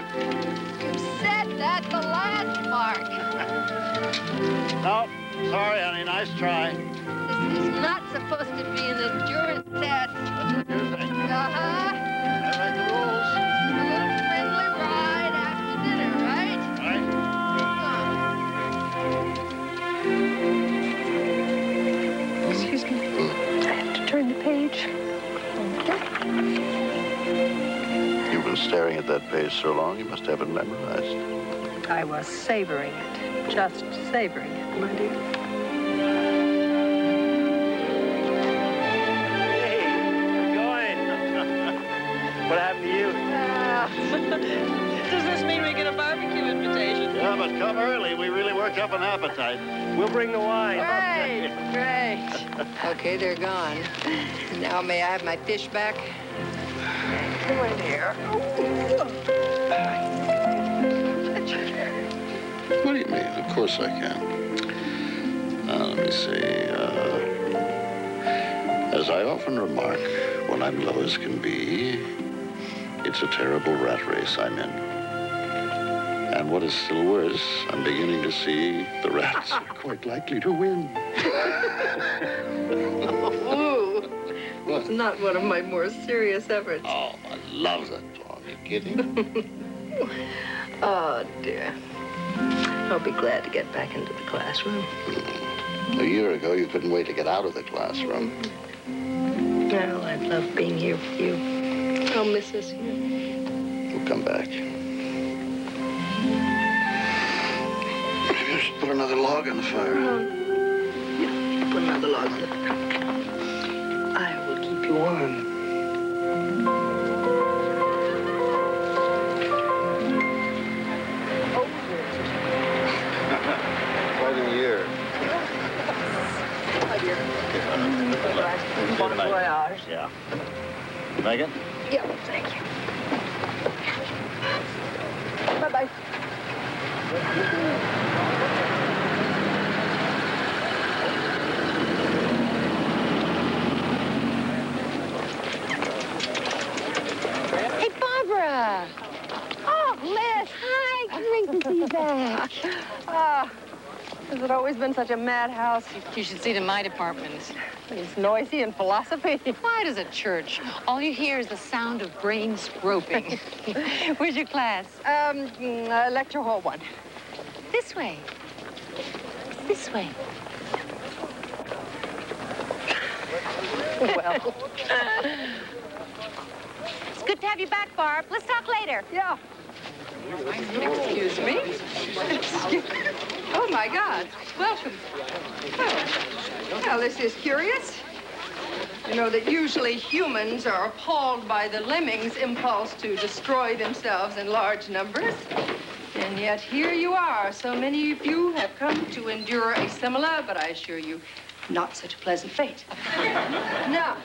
Mark. You said that the last Mark. No, sorry, honey. Nice try. This is not supposed to be an endurance test. Uh-huh. I like the rules. A little friendly ride after dinner, right? Right. Excuse me. I have to turn the page. Okay. You've been staring at that page so long, you must have it memorized. I was savoring it. Just savoring it, my dear. What happened to you? Does this mean we get a barbecue invitation? Yeah, but come early. We really work up an appetite. We'll bring the wine. Great, great. Okay, they're gone. Now may I have my fish back? Come in here. What do you mean? Of course I can. Let me see. As I often remark, when I'm low as can be, it's a terrible rat race I'm in. And what is still worse, I'm beginning to see the rats are quite likely to win. Ooh. What? It's not one of my more serious efforts. Oh, I love that song. You kidding? Oh, dear. I'll be glad to get back into the classroom. A year ago, you couldn't wait to get out of the classroom. Well, I've loved being here with you. I'll miss us here. We'll come back. Maybe I should put another log on the fire. Yeah, put another log on it. I will keep you warm. Quite a year. My dear. Bon voyage. Yeah. Megan? Yeah, thank you. Bye-bye. Hey, Barbara. Oh, Liz, hi. Great to see you back. Has it always been such a madhouse? You should see to my department. It's noisy and philosophy. Quiet as a church. All you hear is the sound of brains groping. Where's your class? Lecture hall 1. This way. This way. Well. It's good to have you back, Barb. Let's talk later. Yeah. Excuse me? Oh, my God. Welcome. Oh. Well, this is curious. You know that usually humans are appalled by the lemmings' impulse to destroy themselves in large numbers. And yet here you are. So many of you have come to endure a similar, but I assure you, not such a pleasant fate. Now,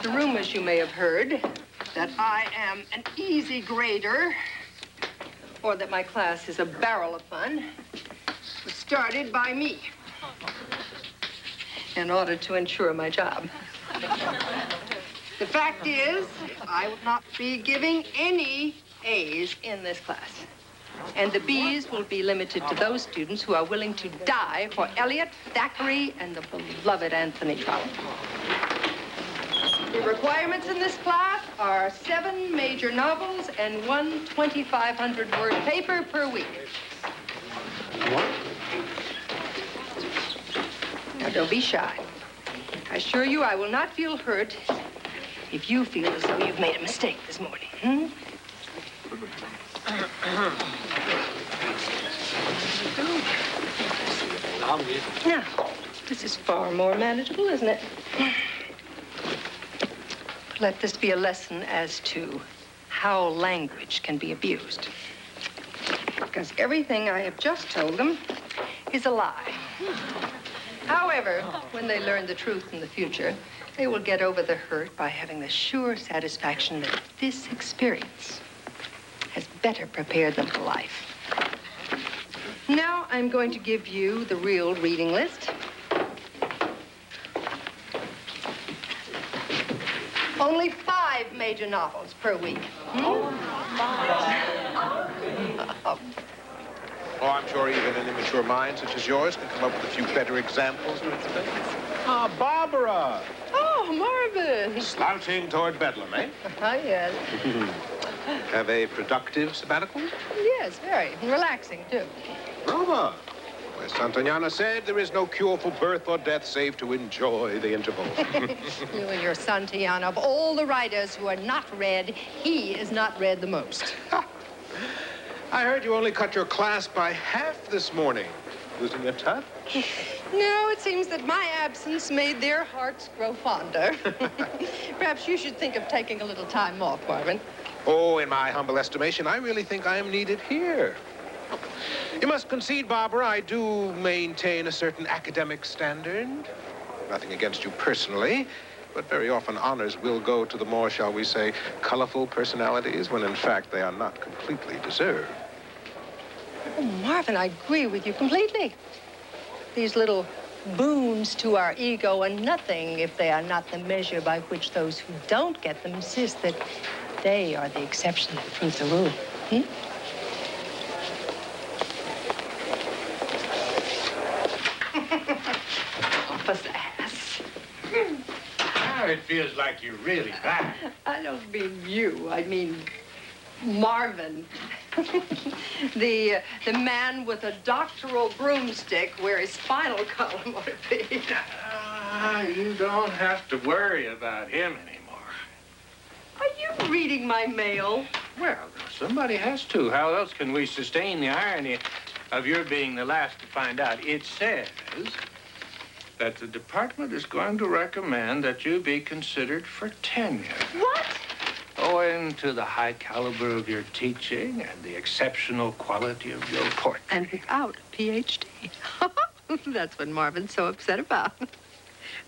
the rumors you may have heard that I am an easy grader, or that my class is a barrel of fun, was started by me in order to ensure my job. The fact is, I will not be giving any A's in this class. And the B's will be limited to those students who are willing to die for Eliot, Thackeray, and the beloved Anthony Trollope. The requirements in this class are 7 major novels and 1 2,500-word paper per week. What? Now, don't be shy. I assure you I will not feel hurt if you feel as though you've made a mistake this morning. Now, this is far more manageable, isn't it? Let this be a lesson as to how language can be abused. Because everything I have just told them is a lie. However, when they learn the truth in the future, they will get over the hurt by having the sure satisfaction that this experience has better prepared them for life. Now I'm going to give you the real reading list. Only 5 major novels per week. Oh, I'm sure even an immature mind such as yours can come up with a few better examples, don't you think? Ah, Barbara! Oh, Marvin. Slouching toward Bedlam, eh? Oh, yes. Have a productive sabbatical? Yes, very. Relaxing, too. Bravo! As Santayana said, there is no cure for birth or death save to enjoy the interval. You and your Santayana. Of all the writers who are not read, he is not read the most. I heard you only cut your class by half this morning. Losing your touch? No, it seems that my absence made their hearts grow fonder. Perhaps you should think of taking a little time off, Marvin. Oh, in my humble estimation, I really think I am needed here. You must concede, Barbara, I do maintain a certain academic standard. Nothing against you personally, but very often honors will go to the more, shall we say, colorful personalities when in fact they are not completely deserved. Oh, Marvin, I agree with you completely. These little boons to our ego are nothing if they are not the measure by which those who don't get them insist that they are the exception that proves the rule. Pompous ass. Now it feels like you're really back. I don't mean you. I mean Marvin. The man with a doctoral broomstick where his spinal column ought to be. You don't have to worry about him anymore. Are you reading my mail? Well, somebody has to. How else can we sustain the irony of your being the last to find out? It says that the department is going to recommend that you be considered for tenure. What? Owing to the high caliber of your teaching and the exceptional quality of your portrait. And without a PhD. That's what Marvin's so upset about.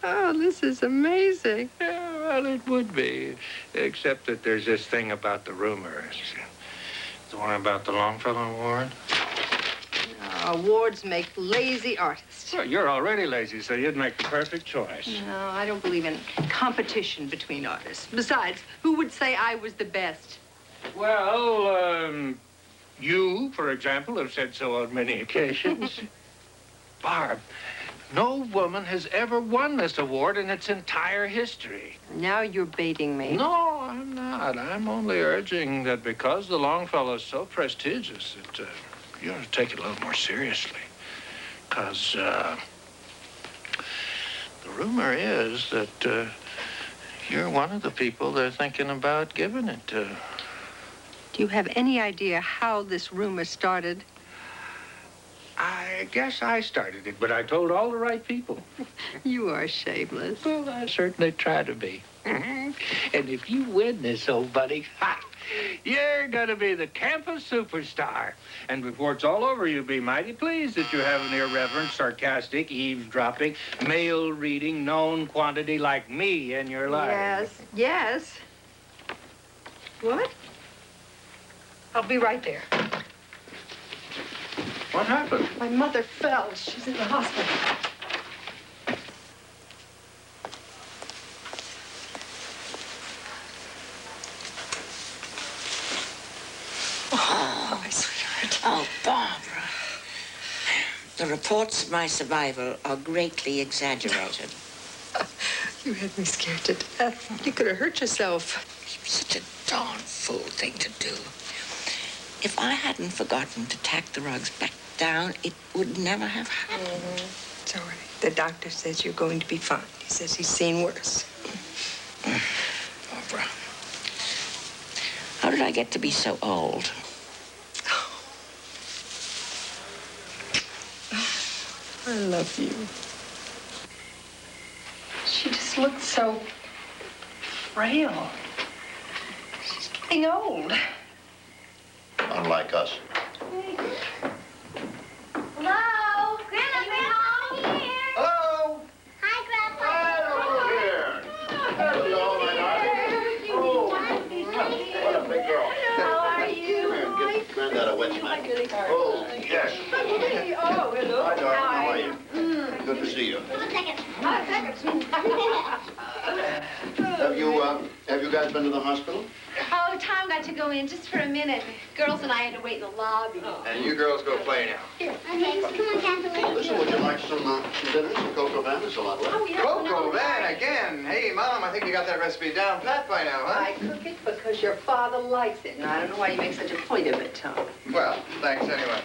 Oh, this is amazing. Yeah, well, it would be, except that there's this thing about the rumors. The one about the Longfellow Award. Awards make lazy artists. Well, you're already lazy, so you'd make the perfect choice. No, I don't believe in competition between artists. Besides, who would say I was the best? Well, you, for example, have said so on many occasions. Barb, no woman has ever won this award in its entire history. Now you're baiting me. No, I'm not. I'm only urging that because the Longfellow is so prestigious, that you ought to take it a little more seriously. Because the rumor is that you're one of the people they're thinking about giving it to. Do you have any idea how this rumor started? I guess I started it, but I told all the right people. You are shameless. Well, I certainly try to be. And if you win this, old buddy, you're going to be the campus superstar. And before it's all over, you'll be mighty pleased that you have an irreverent, sarcastic, eavesdropping, mail-reading, known quantity like me in your life. Yes, yes. What? I'll be right there. What happened? My mother fell. She's in the hospital. Oh, my sweetheart. Oh, Barbara. The reports of my survival are greatly exaggerated. You had me scared to death. You could have hurt yourself. Such a darn fool thing to do. If I hadn't forgotten to tack the rugs back down, it would never have happened. It's all right. The doctor says you're going to be fine. He says he's seen worse. Barbara, how did I get to be so old? I love you. She just looks so frail. She's getting old. Unlike us. Hello? Grandma, here. Hello! Hi, Grandpa. Right over here. Hello, my darling. Oh, what a big girl. How are you? Come here, give Granddad a wet smack. Oh, yes. Oh, hello. Hi, darling. How are you? Good to see you. One second. Have you guys been to the hospital? Oh, Tom got to go in just for a minute. The girls and I had to wait in the lobby. And you girls go play now. Here. Okay, come on, Kathleen. Listen, would you like some dinner? Some cocoa van? There's a lot left. Oh, yeah. Cocoa Van again. Hey, Mom, I think you got that recipe down pat by now, huh? I cook it because your father likes it, and I don't know why you make such a point of it, Tom. Well, thanks anyway.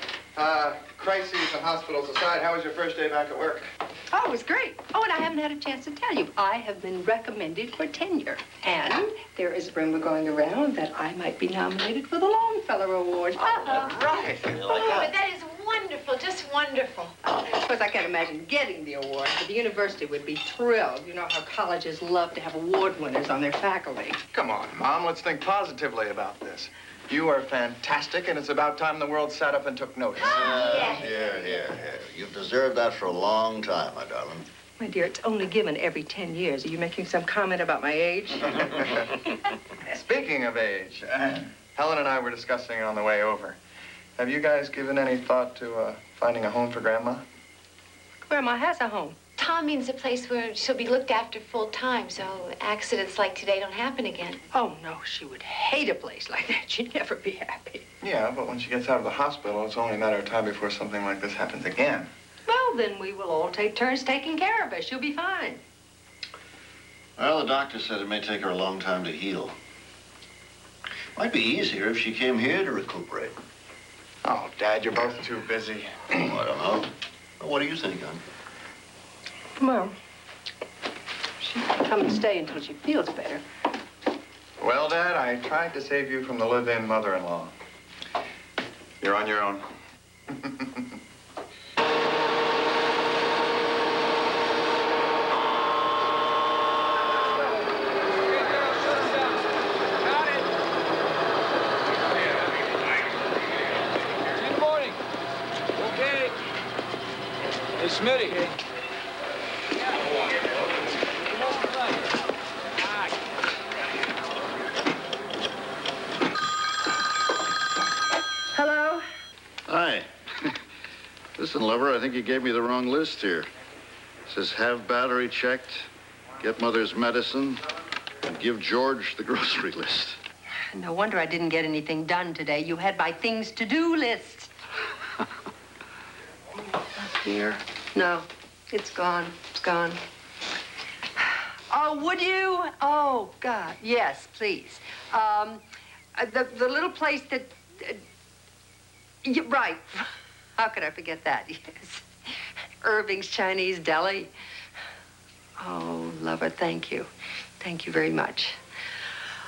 Crises and hospitals aside, how was your first day back at work? Oh, it was great. Oh, and I haven't had a chance to tell you. I have been recommended for tenure. And there is a rumor going around that I might be nominated for the Longfellow Award. Right. But that is wonderful, just wonderful. Of course, I can't imagine getting the award, but the university would be thrilled. You know how colleges love to have award winners on their faculty. Come on, Mom, let's think positively about this. You are fantastic, and it's about time the world sat up and took notice. Here. You've deserved that for a long time, my darling. My dear, it's only given every 10 years. Are you making some comment about my age? Speaking of age, Helen and I were discussing on the way over. Have you guys given any thought to finding a home for Grandma? Grandma has a home. Tom means a place where she'll be looked after full time, so accidents like today don't happen again. Oh, no, she would hate a place like that. She'd never be happy. Yeah, but when she gets out of the hospital, it's only a matter of time before something like this happens again. Well, then we will all take turns taking care of her. She'll be fine. Well, the doctor said it may take her a long time to heal. Might be easier if she came here to recuperate. Oh, Dad, you're both too busy. Oh, I don't know. Well, what do you think, hon? Well, she can come and stay until she feels better. Well, Dad, I tried to save you from the live-in mother-in-law. You're on your own. Good morning. Okay. Hey, Smitty. Hello? Hi. Listen, lover, I think you gave me the wrong list here. It says have battery checked, get mother's medicine, and give George the grocery list. No wonder I didn't get anything done today. You had my things to do list. Up here? No, it's gone. It's gone. Oh, would you? Oh, God. Yes, please. The little place that... right. How could I forget that? Yes. Irving's Chinese Deli. Oh, lover, thank you. Thank you very much.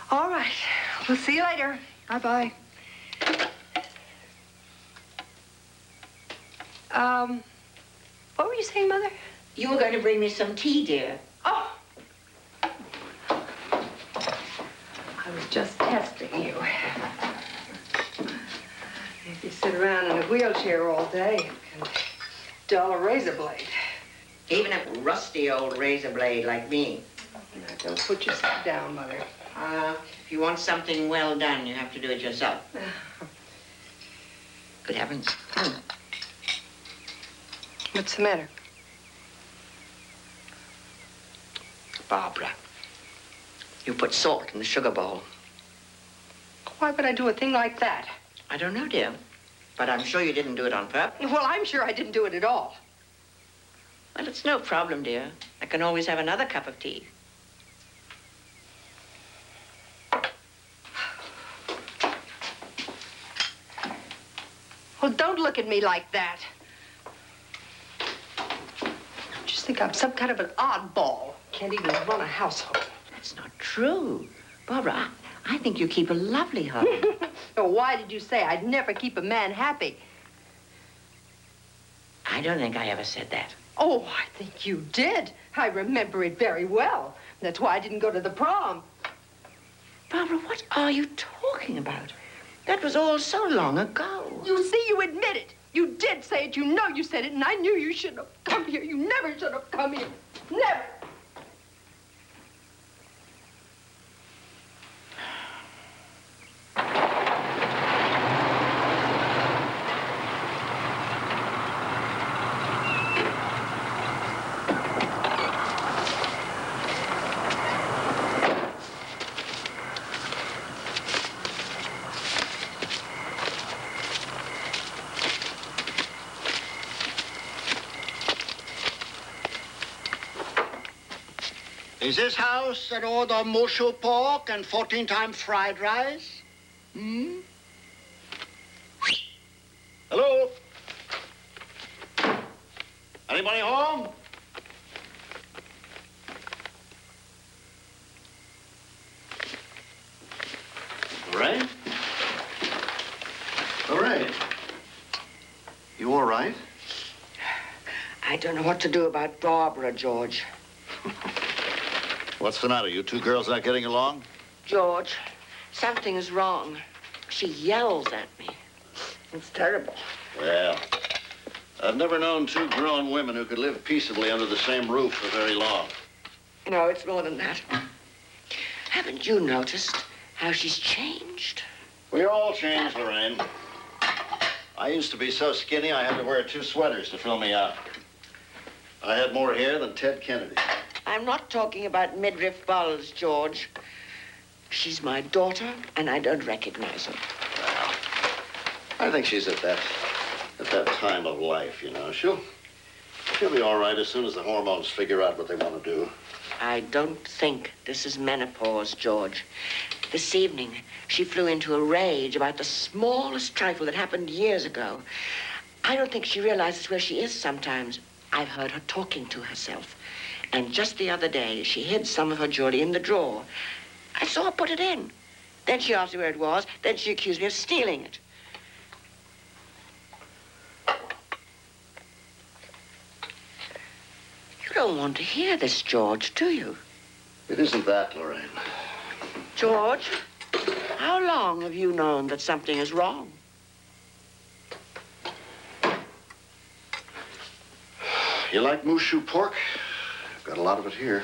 All right. We'll see you later. Bye-bye. What were you saying, Mother? You were going to bring me some tea, dear. Oh. I was just testing you. If you sit around in a wheelchair all day, you can dull a razor blade. Even a rusty old razor blade like me. Now, don't put yourself down, Mother. If you want something well done, you have to do it yourself. Good heavens. What's the matter? Barbara, you put salt in the sugar bowl. Why would I do a thing like that? I don't know, dear, but I'm sure you didn't do it on purpose. Well, I'm sure I didn't do it at all. Well, it's no problem, dear. I can always have another cup of tea. Well, don't look at me like that. Just think I'm some kind of an oddball. Can't even run a household. That's not true. Barbara, I think you keep a lovely home. Oh, why did you say I'd never keep a man happy? I don't think I ever said that. Oh, I think you did. I remember it very well. That's why I didn't go to the prom. Barbara, what are you talking about? That was all so long ago. You see, you admit it. You did say it. You know you said it, and I knew you shouldn't have come here. You never should have come here. Never. Is this house that order mushu pork and 14-time fried rice? Hmm? Hello? Anybody home? Lorraine? Lorraine? You all right? I don't know what to do about Barbara, George. What's the matter? You two girls not getting along? George, something is wrong. She yells at me. It's terrible. Well, I've never known two grown women who could live peaceably under the same roof for very long. No, it's more than that. Haven't you noticed how she's changed? We're all changed, Lorraine. I used to be so skinny I had to wear 2 sweaters to fill me out. I had more hair than Ted Kennedy. I'm not talking about midriff bulge, George. She's my daughter, and I don't recognize her. Well, I think she's at that time of life, you know. She'll be all right as soon as the hormones figure out what they want to do. I don't think this is menopause, George. This evening, she flew into a rage about the smallest trifle that happened years ago. I don't think she realizes where she is sometimes. I've heard her talking to herself. And just the other day, she hid some of her jewelry in the drawer. I saw her put it in. Then she asked me where it was. Then she accused me of stealing it. You don't want to hear this, George, do you? It isn't that, Lorraine. George, how long have you known that something is wrong? You like mushu pork? I've got a lot of it here.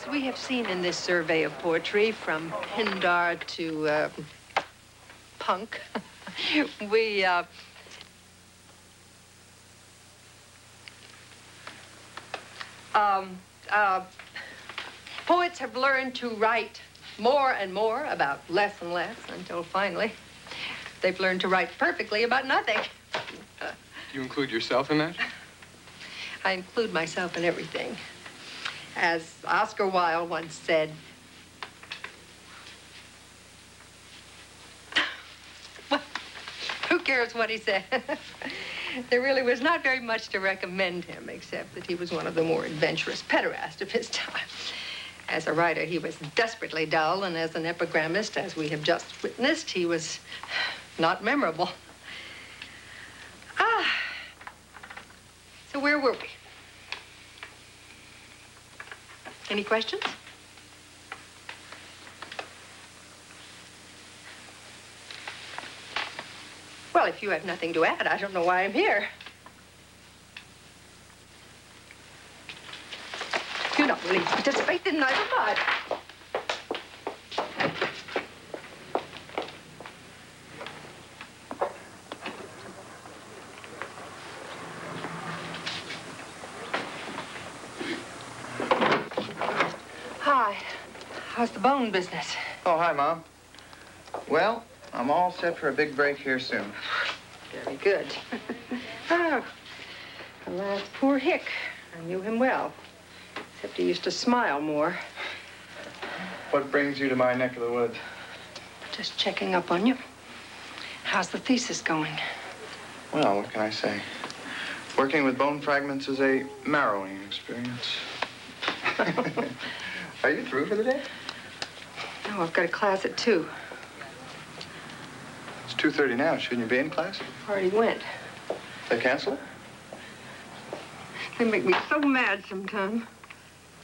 We have seen in this survey of poetry, from Pindar to punk, poets have learned to write more and more about less and less until finally they've learned to write perfectly about nothing. Do you include yourself in that? I include myself in everything. As Oscar Wilde once said, well, who cares what he said? There really was not very much to recommend him, except that he was one of the more adventurous pederasts of his time. As a writer, he was desperately dull, and as an epigrammist, as we have just witnessed, he was not memorable. So where were we? Any questions? Well, if you have nothing to add, I don't know why I'm here. You're not willing to participate in either side. Hi. How's the bone business? Oh, hi, Mom. Well, I'm all set for a big break here soon. Very good. Oh, alas, poor Hick. I knew him well, except he used to smile more. What brings you to my neck of the woods? Just checking up on you. How's the thesis going? Well, what can I say? Working with bone fragments is a harrowing experience. Are you through for the day? No, I've got a class at 2. It's 2:30 now. Shouldn't you be in class? Already went. They cancel it? They make me so mad sometimes.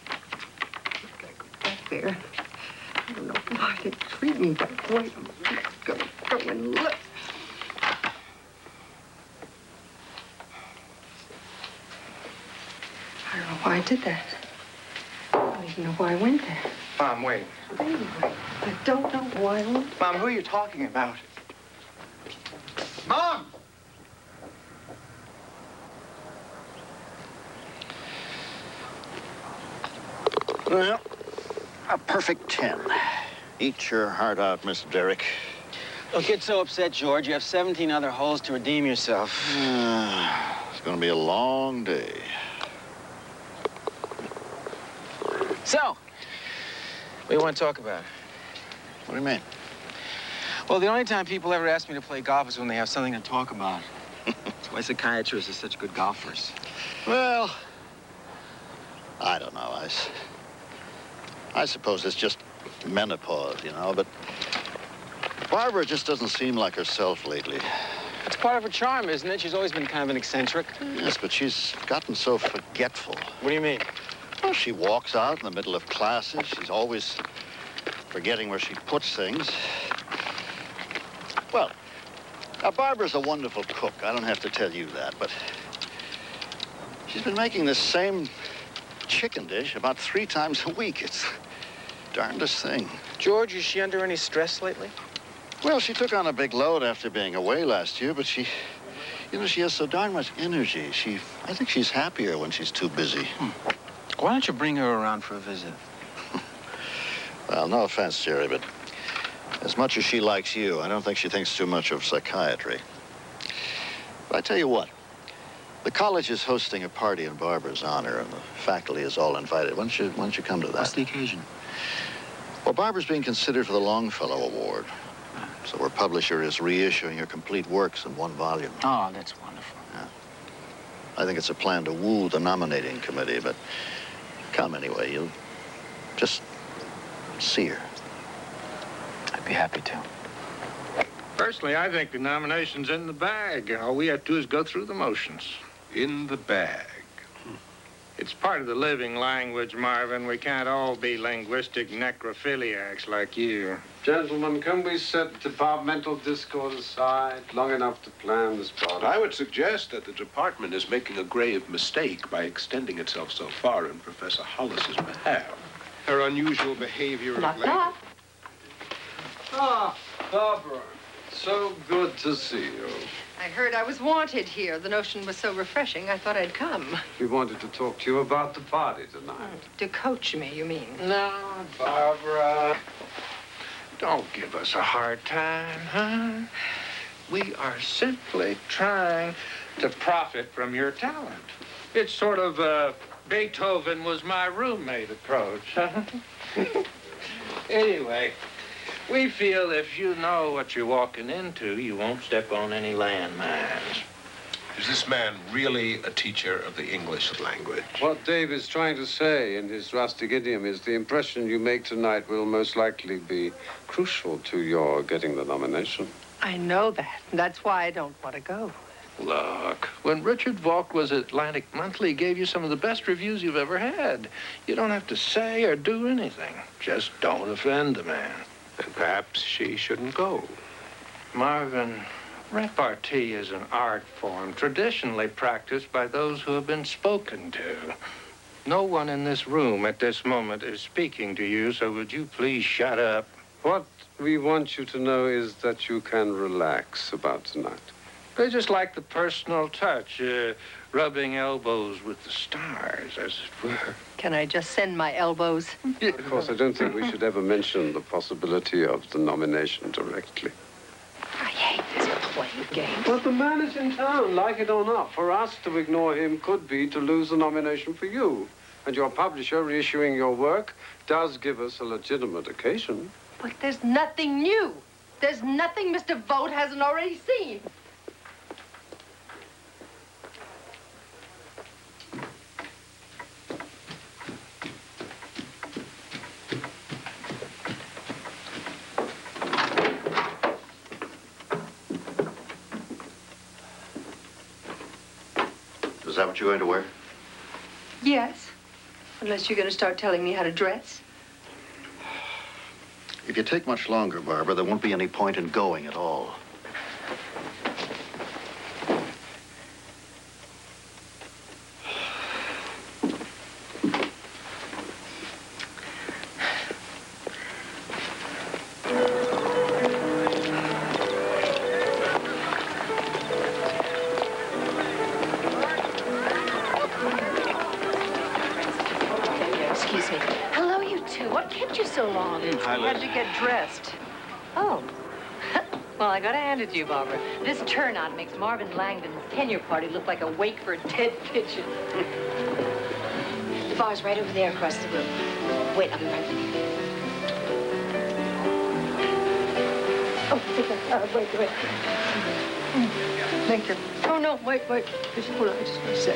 Just gotta go back there. Why they treat me that way? I'm gonna go and look. I don't know why I did that. I don't even know why I went there. Mom, wait. Anyway, I don't know why I went. Mom, who are you talking about? Mom! Well, a perfect 10. Eat your heart out, Mr. Derrick. Don't get so upset, George. You have 17 other holes to redeem yourself. It's going to be a long day. So, what do you want to talk about? What do you mean? Well, the only time people ever ask me to play golf is when they have something to talk about. That's why psychiatrists are such good golfers. Well, I don't know. I suppose it's just menopause, you know, but Barbara just doesn't seem like herself lately. It's part of her charm, isn't it? She's always been kind of an eccentric. Yes, but she's gotten so forgetful. What do you mean? Well, she walks out in the middle of classes. She's always forgetting where she puts things. Well, now Barbara's a wonderful cook. I don't have to tell you that, but she's been making this same chicken dish about 3 times a week. It's the darndest thing. George, is she under any stress lately? Well, she took on a big load after being away last year, but she has so darn much energy. I think she's happier when she's too busy. Why don't you bring her around for a visit? Well, no offense, Jerry, but as much as she likes you, I don't think she thinks too much of psychiatry. But I tell you what, the college is hosting a party in Barbara's honor, and the faculty is all invited. Why don't you come to that? What's the occasion? Well, Barbara's being considered for the Longfellow Award. So her publisher is reissuing her complete works in 1 volume. Oh, that's wonderful. Yeah. I think it's a plan to woo the nominating committee, but come anyway. You'll just see her. I'd be happy to. Personally, I think the nomination's in the bag. All we have to do is go through the motions. In the bag. It's part of the living language, Marvin. We can't all be linguistic necrophiliacs like you. Gentlemen, can we set departmental discourse aside long enough to plan this party? I would suggest that the department is making a grave mistake by extending itself so far in Professor Hollis's behalf. Her unusual behavior of late. Ah, Barbara. So good to see you. I heard I was wanted here. The notion was so refreshing, I thought I'd come. We wanted to talk to you about the party tonight. To coach me, you mean? No, Barbara. Don't give us a hard time, huh? We are simply trying to profit from your talent. It's sort of a Beethoven was my roommate approach, huh? Anyway, we feel if you know what you're walking into, you won't step on any landmines. Is this man really a teacher of the English language? What Dave is trying to say in his rustic idiom is the impression you make tonight will most likely be crucial to your getting the nomination. I know that. That's why I don't want to go. Look, when Richard Volk was at Atlantic Monthly, he gave you some of the best reviews you've ever had. You don't have to say or do anything. Just don't offend the man. Then perhaps she shouldn't go. Marvin, repartee is an art form traditionally practiced by those who have been spoken to. No one in this room at this moment is speaking to you, so would you please shut up? What we want you to know is that you can relax about tonight. They just like the personal touch, rubbing elbows with the stars, as it were. Can I just send my elbows? Of course, I don't think we should ever mention the possibility of the nomination directly. I hate this playing game. But the man is in town, like it or not. For us to ignore him could be to lose the nomination for you. And your publisher reissuing your work does give us a legitimate occasion. But there's nothing new. There's nothing Mr. Vogt hasn't already seen. Is that what you're going to wear? Yes. Unless you're going to start telling me how to dress. If you take much longer, Barbara, there won't be any point in going at all. Excuse me. Hello, you two. What kept you so long? Hi, I had Liz. to get dressed. Oh. Well, I gotta hand it to you, Barbara. This turnout makes Marvin Langdon's tenure party look like a wake for a dead pigeon. The bar's right over there across the room. Wait, I'll be right with you. Oh, wait. Thank you. Oh, no, wait. Just hold on, just a sec.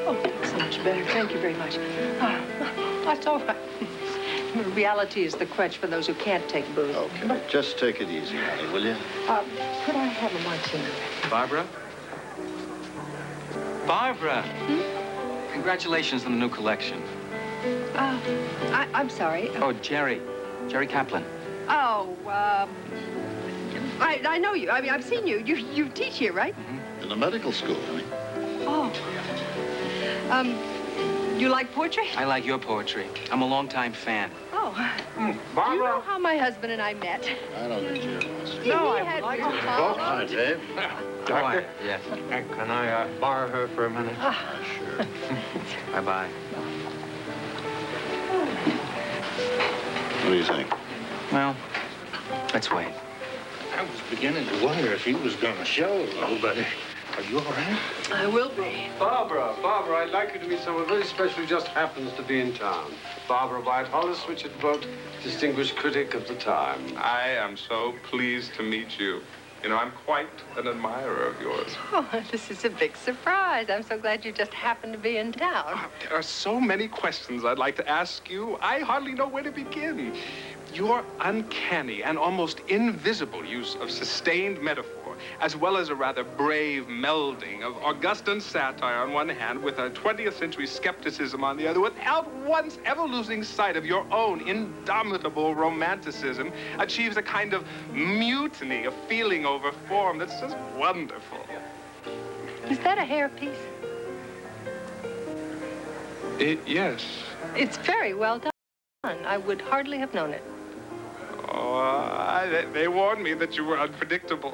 Oh, that's much better. Thank you very much. That's all right. Reality is the crutch for those who can't take booze. Okay, just take it easy, honey, will you? Could I have a martini? Barbara? Barbara! Congratulations on the new collection. I'm sorry. Oh, Jerry Kaplan. Oh, I know you. I mean, I've seen you. You teach here, right? In the medical school, honey. Oh. You like poetry? I like your poetry. I'm a longtime fan. Oh. Barbara. Do you know how my husband and I met? I don't think Jerry wants to. No, I would like to. Hi, Dave. Doctor? Yes. Can I borrow her for a minute? Sure. Bye-bye. What do you think? Well, let's wait. I was beginning to wonder if he was going to show, though, but are you all right? I will be. Barbara, I'd like you to meet someone very special who just happens to be in town. Barbara White-Hollis, Richard Boat, distinguished critic of the time. I am so pleased to meet you. You know, I'm quite an admirer of yours. Oh, this is a big surprise. I'm so glad you just happened to be in town. There are so many questions I'd like to ask you. I hardly know where to begin. Your uncanny and almost invisible use of sustained metaphor, as well as a rather brave melding of Augustan satire on one hand with a 20th century skepticism on the other, without once ever losing sight of your own indomitable romanticism, achieves a kind of mutiny of feeling over form that's just wonderful. Is that a hairpiece? Yes. It's very well done. I would hardly have known it. Oh, they warned me that you were unpredictable.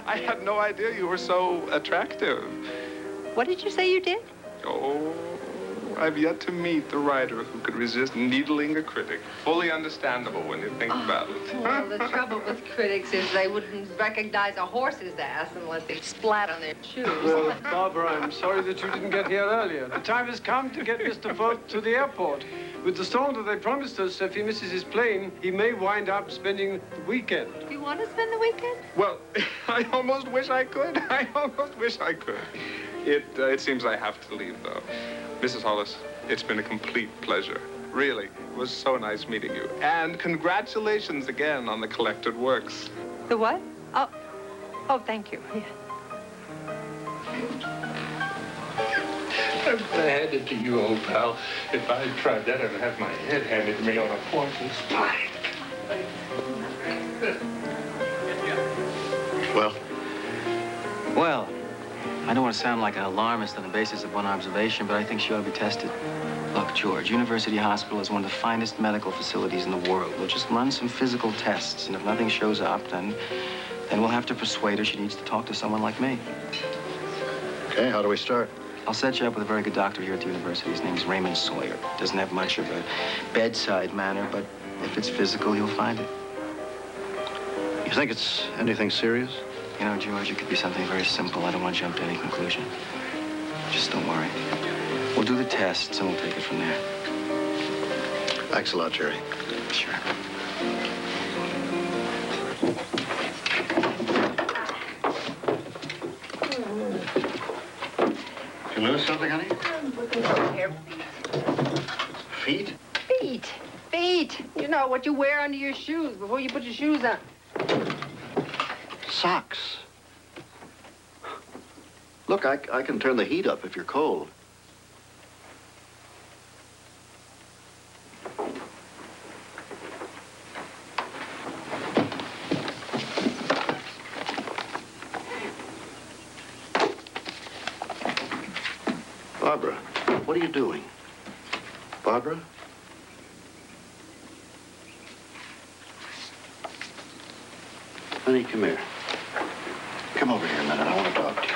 I had no idea you were so attractive. What did you say you did? Oh, I've yet to meet the writer who could resist needling a critic. Fully understandable when you think about it. Well, the trouble with critics is they wouldn't recognize a horse's ass unless they splat on their shoes. Well, Barbara, I'm sorry that you didn't get here earlier. The time has come to get Mr. Vogt to the airport. With the storm that they promised us, if he misses his plane, he may wind up spending the weekend. Do you want to spend the weekend? Well, I almost wish I could. It seems I have to leave, though. Mrs. Hollis, it's been a complete pleasure. Really, it was so nice meeting you. And congratulations again on the collected works. The what? Oh, thank you. Yeah. I'm glad to you, old pal. If I had tried that, I'd have my head handed to me on a pointless spine. Well, I don't want to sound like an alarmist on the basis of one observation, but I think she ought to be tested. Look, George, University Hospital is one of the finest medical facilities in the world. We'll just run some physical tests, and if nothing shows up, then we'll have to persuade her she needs to talk to someone like me. Okay, how do we start? I'll set you up with a very good doctor here at the university. His name's Raymond Sawyer. Doesn't have much of a bedside manner, but if it's physical, you'll find it. You think it's anything serious? You know, George, it could be something very simple. I don't want to jump to any conclusion. Just don't worry. We'll do the tests, and we'll take it from there. Thanks a lot, Jerry. Sure. You lose something, honey? Feet? Feet. You know, what you wear under your shoes before you put your shoes on. Socks. Look, I can turn the heat up if you're cold. Barbara, what are you doing? Barbara? Honey, come here. Come over here a minute. I want to talk to you.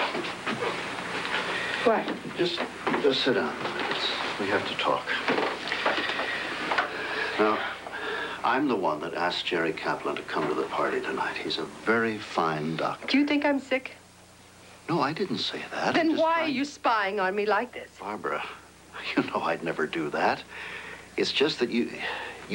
What? Just sit down. We have to talk. Now, I'm the one that asked Jerry Kaplan to come to the party tonight. He's a very fine doctor. Do you think I'm sick? No, I didn't say that. Then why are you spying on me like this? Barbara, you know I'd never do that. It's just that you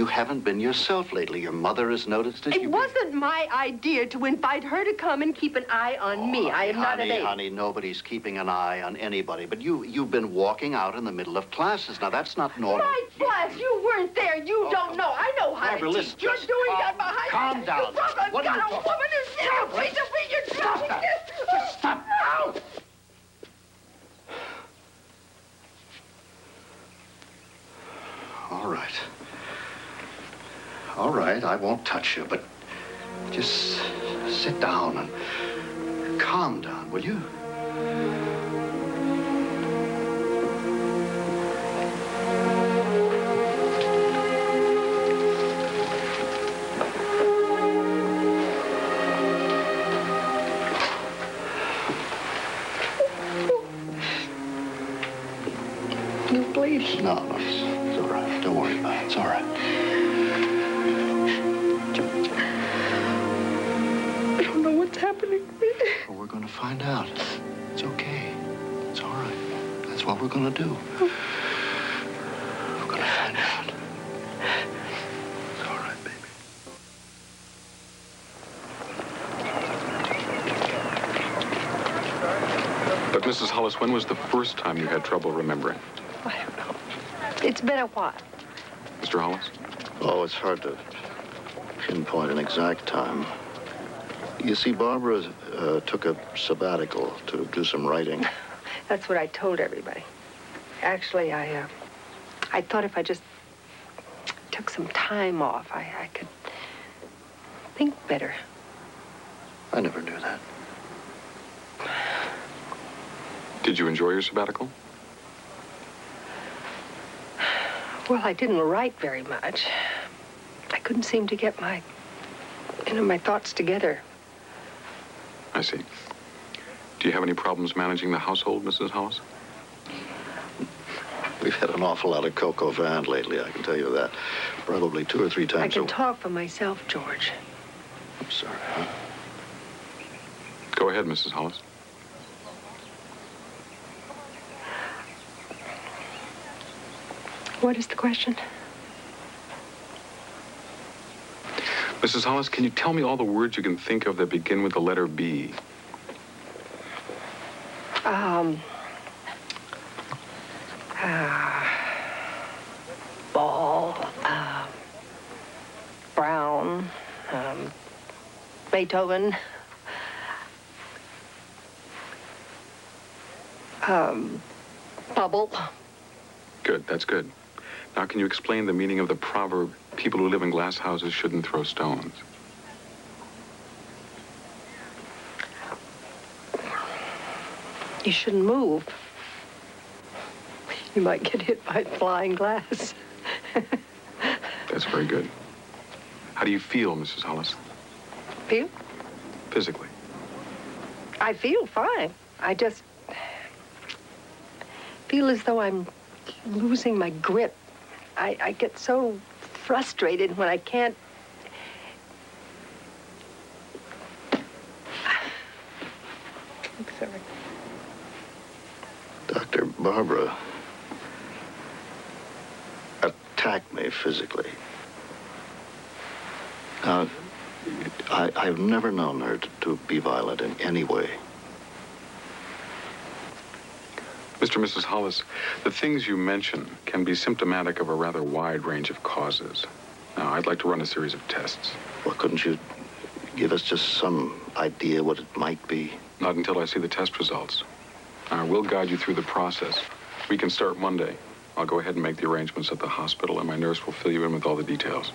haven't been yourself lately. Your mother has noticed it. It wasn't my idea to invite her to come and keep an eye on me. I am not an aide. Honey, nobody's keeping an eye on anybody. But you've been walking out in the middle of classes. Now, that's not normal. My class, you weren't there. You don't know. I know how Barbara, to listen, teach. You're doing that behind calm me. down. You What are you got a talking- woman who's never paid to be your Stop driving that. Just stop. No! All right. All right, I won't touch you, but just sit down and calm down, will you? You bleeding? No, it's all right. Don't worry about it. It's all right. I don't know what's happening to me. Well, we're going to find out. It's okay. It's all right. That's what we're going to do. We're going to find out. It's all right, baby. But, Mrs. Hollis, when was the first time you had trouble remembering? I don't know. It's been a while. Mr. Hollis? Oh, it's hard to pinpoint an exact time. You see, Barbara took a sabbatical to do some writing. That's what I told everybody. Actually, I thought if I just took some time off, I could think better. I never knew that. Did you enjoy your sabbatical? Well, I didn't write very much. I couldn't seem to get my thoughts together. I see. Do you have any problems managing the household, Mrs. Hollis? We've had an awful lot of coq au vin lately, I can tell you that. Probably 2 or 3 times I can talk for myself, George. I'm sorry, huh? Go ahead, Mrs. Hollis. What is the question? Mrs. Hollis, can you tell me all the words you can think of that begin with the letter B? Ball, Brown, Beethoven, Bubble. Good, that's good. Now, can you explain the meaning of the proverb, people who live in glass houses shouldn't throw stones? You shouldn't move. You might get hit by flying glass. That's very good. How do you feel, Mrs. Hollis? Feel? Physically? I feel fine. I just feel as though I'm losing my grip. I get so frustrated when I can't. I'm sorry. Dr. Barbara attacked me physically. Now, I've never known her to be violent in any way. Mr. and Mrs. Hollis, the things you mention can be symptomatic of a rather wide range of causes. Now, I'd like to run a series of tests. Well, couldn't you give us just some idea what it might be? Not until I see the test results. We'll guide you through the process. We can start Monday. I'll go ahead and make the arrangements at the hospital, and my nurse will fill you in with all the details.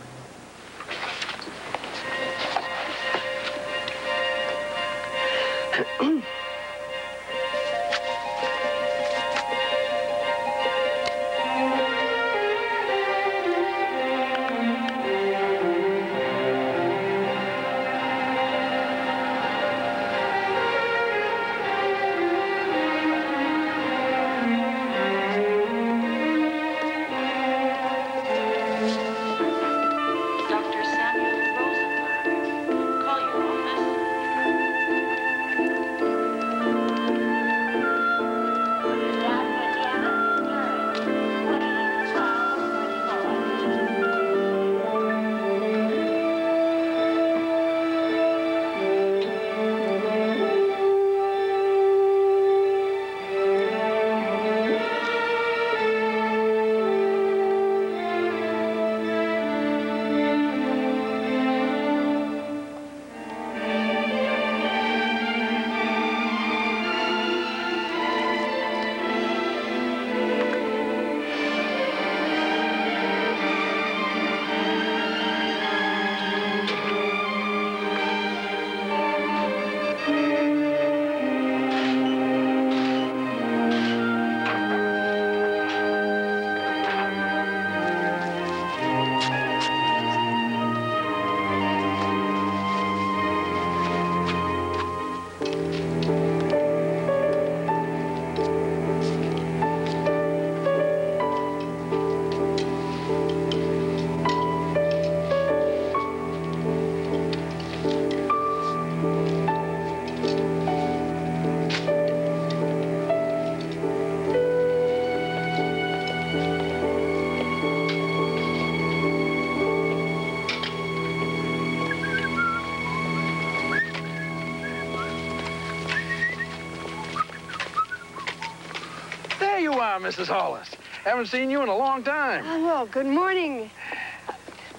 you are, Mrs. Hollis. Haven't seen you in a long time. Oh, well, good morning,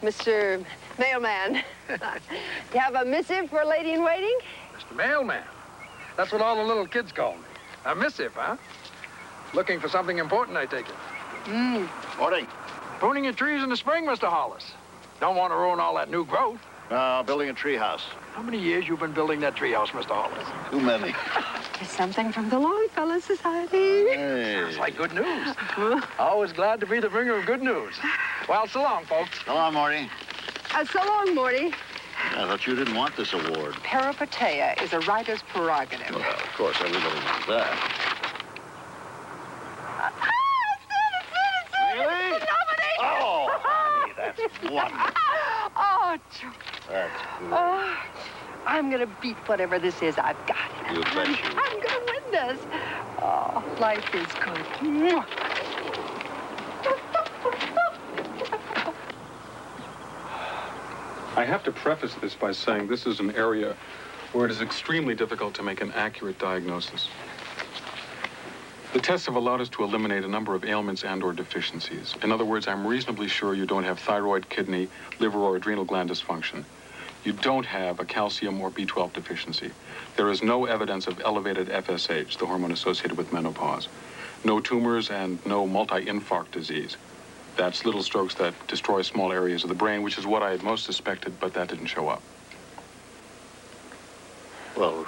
Mr. Mailman. You have a missive for a lady in waiting? Mr. Mailman. That's what all the little kids call me. A missive, huh? Looking for something important, I take it. Morning. Pruning your trees in the spring, Mr. Hollis. Don't want to ruin all that new growth. Building a treehouse. How many years you been building that treehouse, Mr. Hollis? Too many. There's something from the Longfellow Society. Hey. Sounds like good news. Always glad to be the bringer of good news. Well, so long, folks. So long, Morty. So long, Morty. I thought you didn't want this award. Peripateia is a writer's prerogative. Well, of course, everybody wants that. Really? It's nominated. Oh, honey, that's wonderful. Oh, George. That's good. Oh, I'm going to beat whatever this is I've got. You bet you. I'm going to win this. Oh, life is good. I have to preface this by saying this is an area where it is extremely difficult to make an accurate diagnosis. The tests have allowed us to eliminate a number of ailments and/or deficiencies. In other words, I'm reasonably sure you don't have thyroid, kidney, liver, or adrenal gland dysfunction. You don't have a calcium or B12 deficiency. There is no evidence of elevated FSH, the hormone associated with menopause. No tumors and no multi-infarct disease. That's little strokes that destroy small areas of the brain, which is what I had most suspected, but that didn't show up. Well,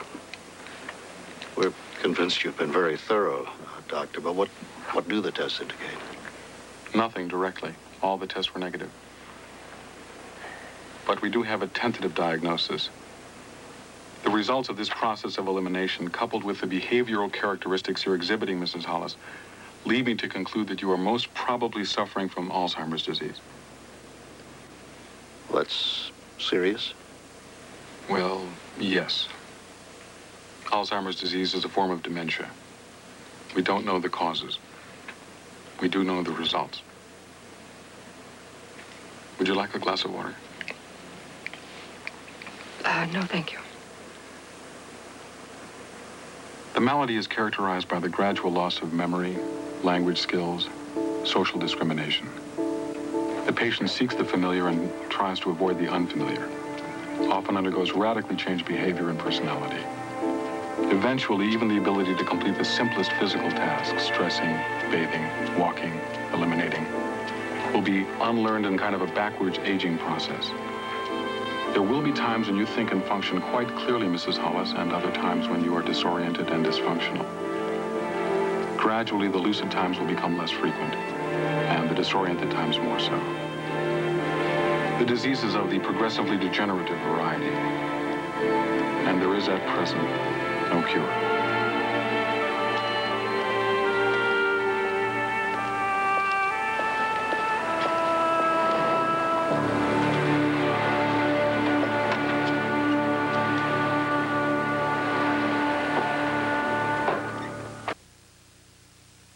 we're convinced you've been very thorough, Doctor, but what do the tests indicate? Nothing directly. All the tests were negative. But we do have a tentative diagnosis. The results of this process of elimination, coupled with the behavioral characteristics you're exhibiting, Mrs. Hollis, lead me to conclude that you are most probably suffering from Alzheimer's disease. Well, that's serious? Well, yes. Alzheimer's disease is a form of dementia. We don't know the causes. We do know the results. Would you like a glass of water? No, thank you. The malady is characterized by the gradual loss of memory, language skills, social discrimination. The patient seeks the familiar and tries to avoid the unfamiliar, often undergoes radically changed behavior and personality. Eventually, even the ability to complete the simplest physical tasks, dressing, bathing, walking, eliminating, will be unlearned in kind of a backwards aging process. There will be times when you think and function quite clearly, Mrs. Hollis, and other times when you are disoriented and dysfunctional. Gradually, the lucid times will become less frequent, and the disoriented times more so. The disease is of the progressively degenerative variety, and there is at present no cure.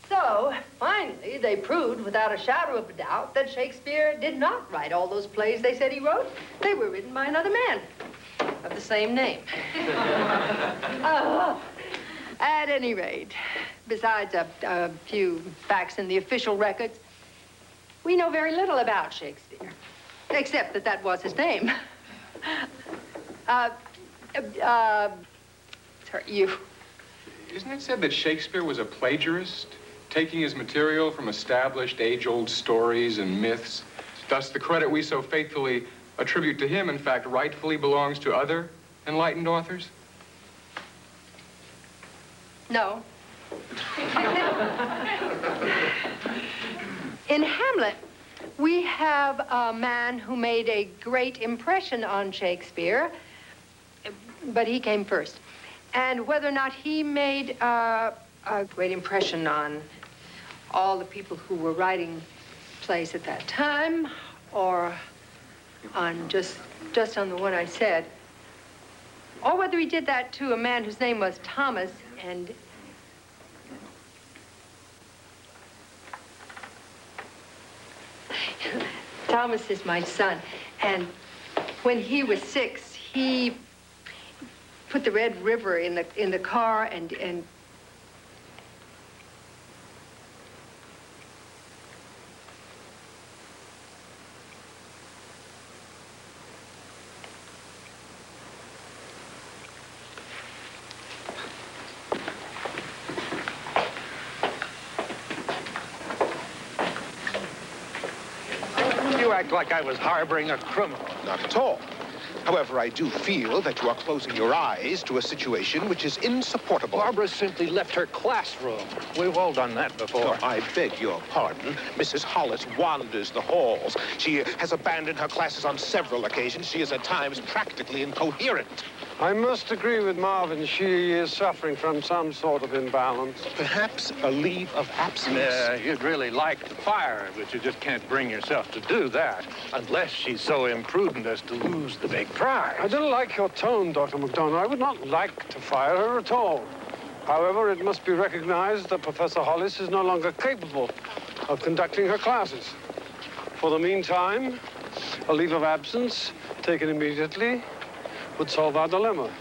So, finally, they proved without a shadow of a doubt that Shakespeare did not write all those plays they said he wrote. They were written by another man of the same name. At any rate, besides a few facts in the official records, we know very little about Shakespeare, except that that was his name. Sorry, you. Isn't it said that Shakespeare was a plagiarist, taking his material from established age-old stories and myths? Thus, the credit we so faithfully attribute to him, in fact, rightfully belongs to other enlightened authors? No. In Hamlet, we have a man who made a great impression on Shakespeare, but he came first. And whether or not he made a great impression on all the people who were writing plays at that time, or on just on the one I said, or whether he did that to a man whose name was Thomas, and Thomas is my son, and when he was 6, he put the Red River in the car and act like I was harboring a criminal. Not at all. However, I do feel that you are closing your eyes to a situation which is insupportable. Barbara simply left her classroom. We've all done that before. Oh, I beg your pardon. Mrs. Hollis wanders the halls. She has abandoned her classes on several occasions. She is at times practically incoherent. I must agree with Marvin. She is suffering from some sort of imbalance. Perhaps a leave of absence. You'd really like to fire her, but you just can't bring yourself to do that unless she's so imprudent as to lose the big prize. I don't like your tone, Dr. McDonough. I would not like to fire her at all. However, it must be recognized that Professor Hollis is no longer capable of conducting her classes. For the meantime, a leave of absence taken immediately would solve our dilemma.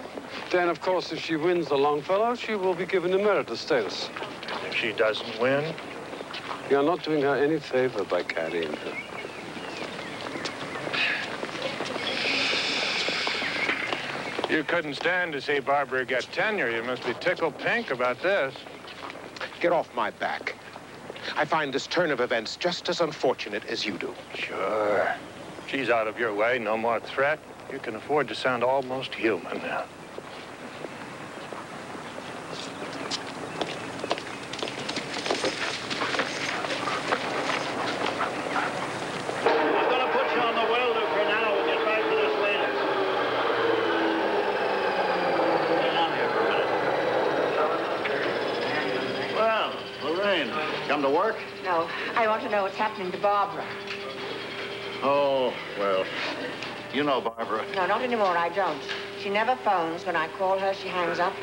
Then, of course, if she wins the Longfellow, she will be given emeritus status. If she doesn't win? You're not doing her any favor by carrying her. You couldn't stand to see Barbara get tenure. You must be tickled pink about this. Get off my back. I find this turn of events just as unfortunate as you do. Sure. She's out of your way, no more threat. You can afford to sound almost human now. I'm gonna put you on the welder for now. We'll get back to this later. Hang on here for a minute. Well, Lorraine, come to work? No, I want to know what's happening to Barbara. Oh, well, you know Barbara. No, not anymore, I don't. She never phones. When I call her, she hangs up.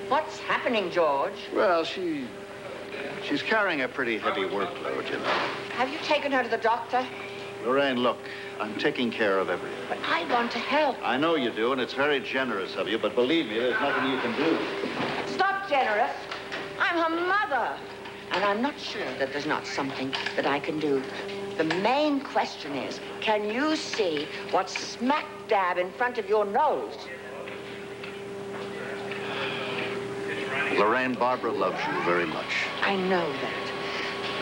What's happening, George? Well, she's carrying a pretty heavy workload, you know. Have you taken her to the doctor? Lorraine, look, I'm taking care of everything. But I want to help. I know you do, and it's very generous of you, but believe me, there's nothing you can do. It's not generous. I'm her mother. And I'm not sure that there's not something that I can do. The main question is, can you see what's smack dab in front of your nose? Lorraine, Barbara loves you very much. I know that.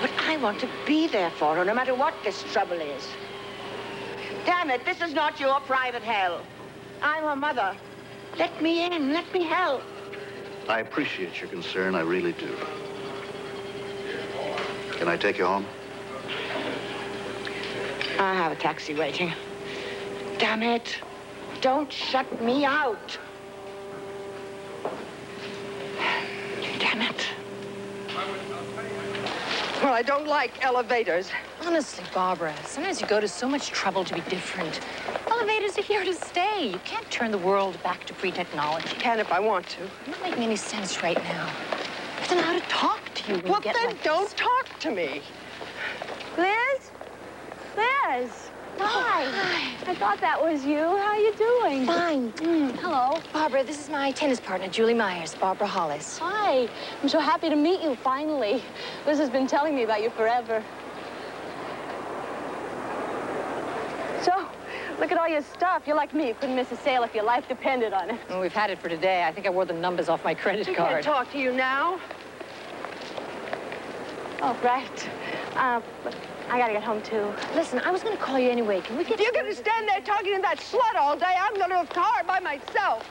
But I want to be there for her, no matter what this trouble is. Damn it, this is not your private hell. I'm her mother. Let me in, let me help. I appreciate your concern, I really do. Can I take you home? I have a taxi waiting. Damn it. Don't shut me out. Damn it. Well, I don't like elevators. Honestly, Barbara, sometimes you go to so much trouble to be different. Elevators are here to stay. You can't turn the world back to pre-technology. Can if I want to. It's not making any sense right now. I don't know how to talk to you when Well, you get then like don't this. talk to me. Liz? Liz? Hi. Hi. I thought that was you. How are you doing? Fine. Hello. Barbara, this is my tennis partner, Julie Myers, Barbara Hollis. Hi. I'm so happy to meet you, finally. Liz has been telling me about you forever. So, look at all your stuff. You're like me. You couldn't miss a sale if your life depended on it. Well, we've had it for today. I think I wore the numbers off my credit I card. can't talk to you now. Oh, right. But I gotta get home, too. Listen, I was going to call you anyway. Can we get... If you're going to stand there talking to that slut all day, I'm going to the car by myself.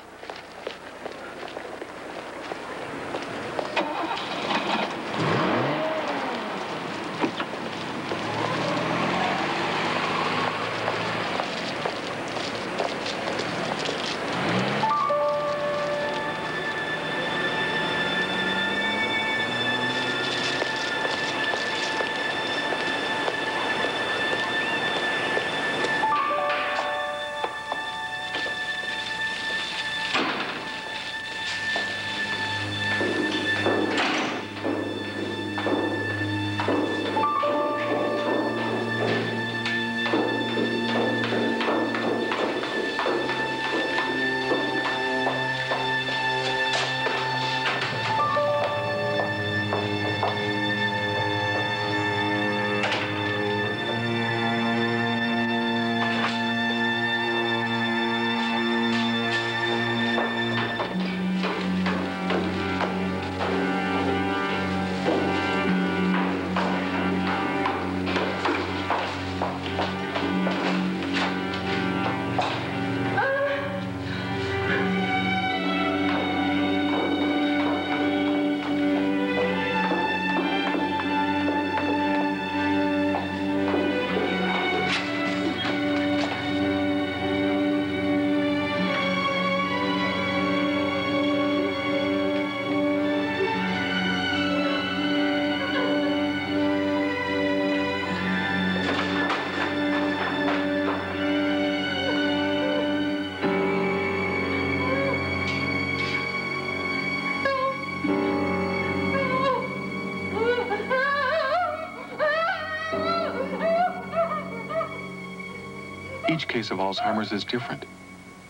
Each case of Alzheimer's is different.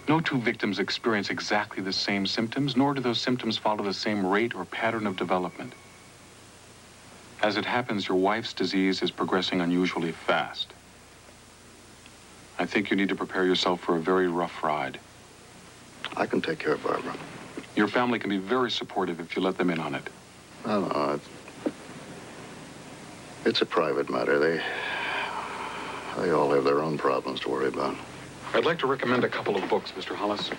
No two victims experience exactly the same symptoms, nor do those symptoms follow the same rate or pattern of development. As it happens, your wife's disease is progressing unusually fast. I think you need to prepare yourself for a very rough ride. I can take care of Barbara. Your family can be very supportive if you let them in on it. No, it's a private matter. They all have their own problems to worry about. I'd like to recommend a couple of books, Mr. Hollis.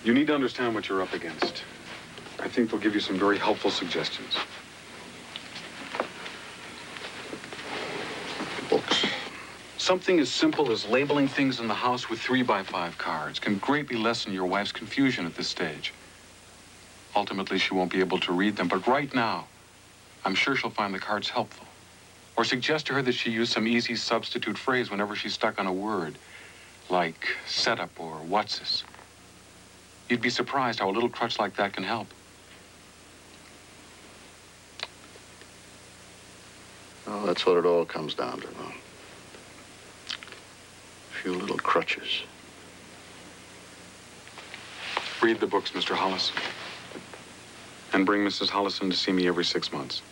You need to understand what you're up against. I think they'll give you some very helpful suggestions. Books. Something as simple as labeling things in the house with 3x5 cards can greatly lessen your wife's confusion at this stage. Ultimately, she won't be able to read them, but right now, I'm sure she'll find the cards helpful. Or suggest to her that she use some easy substitute phrase whenever she's stuck on a word, like setup or what's this. You'd be surprised how a little crutch like that can help. Oh, that's what it all comes down to, though. A few little crutches. Read the books, Mr. Hollis. And bring Mrs. Hollison to see me every 6 months.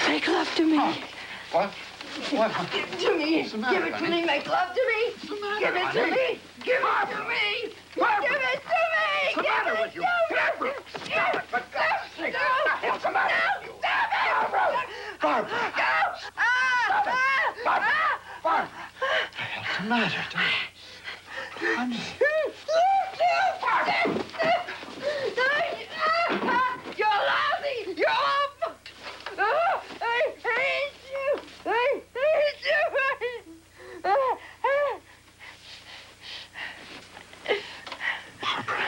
Make love to me. What? What? Give it to me. What's the matter, Give it to honey? me. Make love to me. What's the matter, Give it to honey? me. Give it to me. Barbara. Give it to me. What's the matter with you? Barbara. Stop it, for God's sake. What the hell's the matter with you? Stop it. Barbara. Barbara. Go. Stop it. Barbara. Barbara. What the hell's the matter, darling? Honey. You're lousy. You're awful. Oh, I hate you. I hate you. Barbara.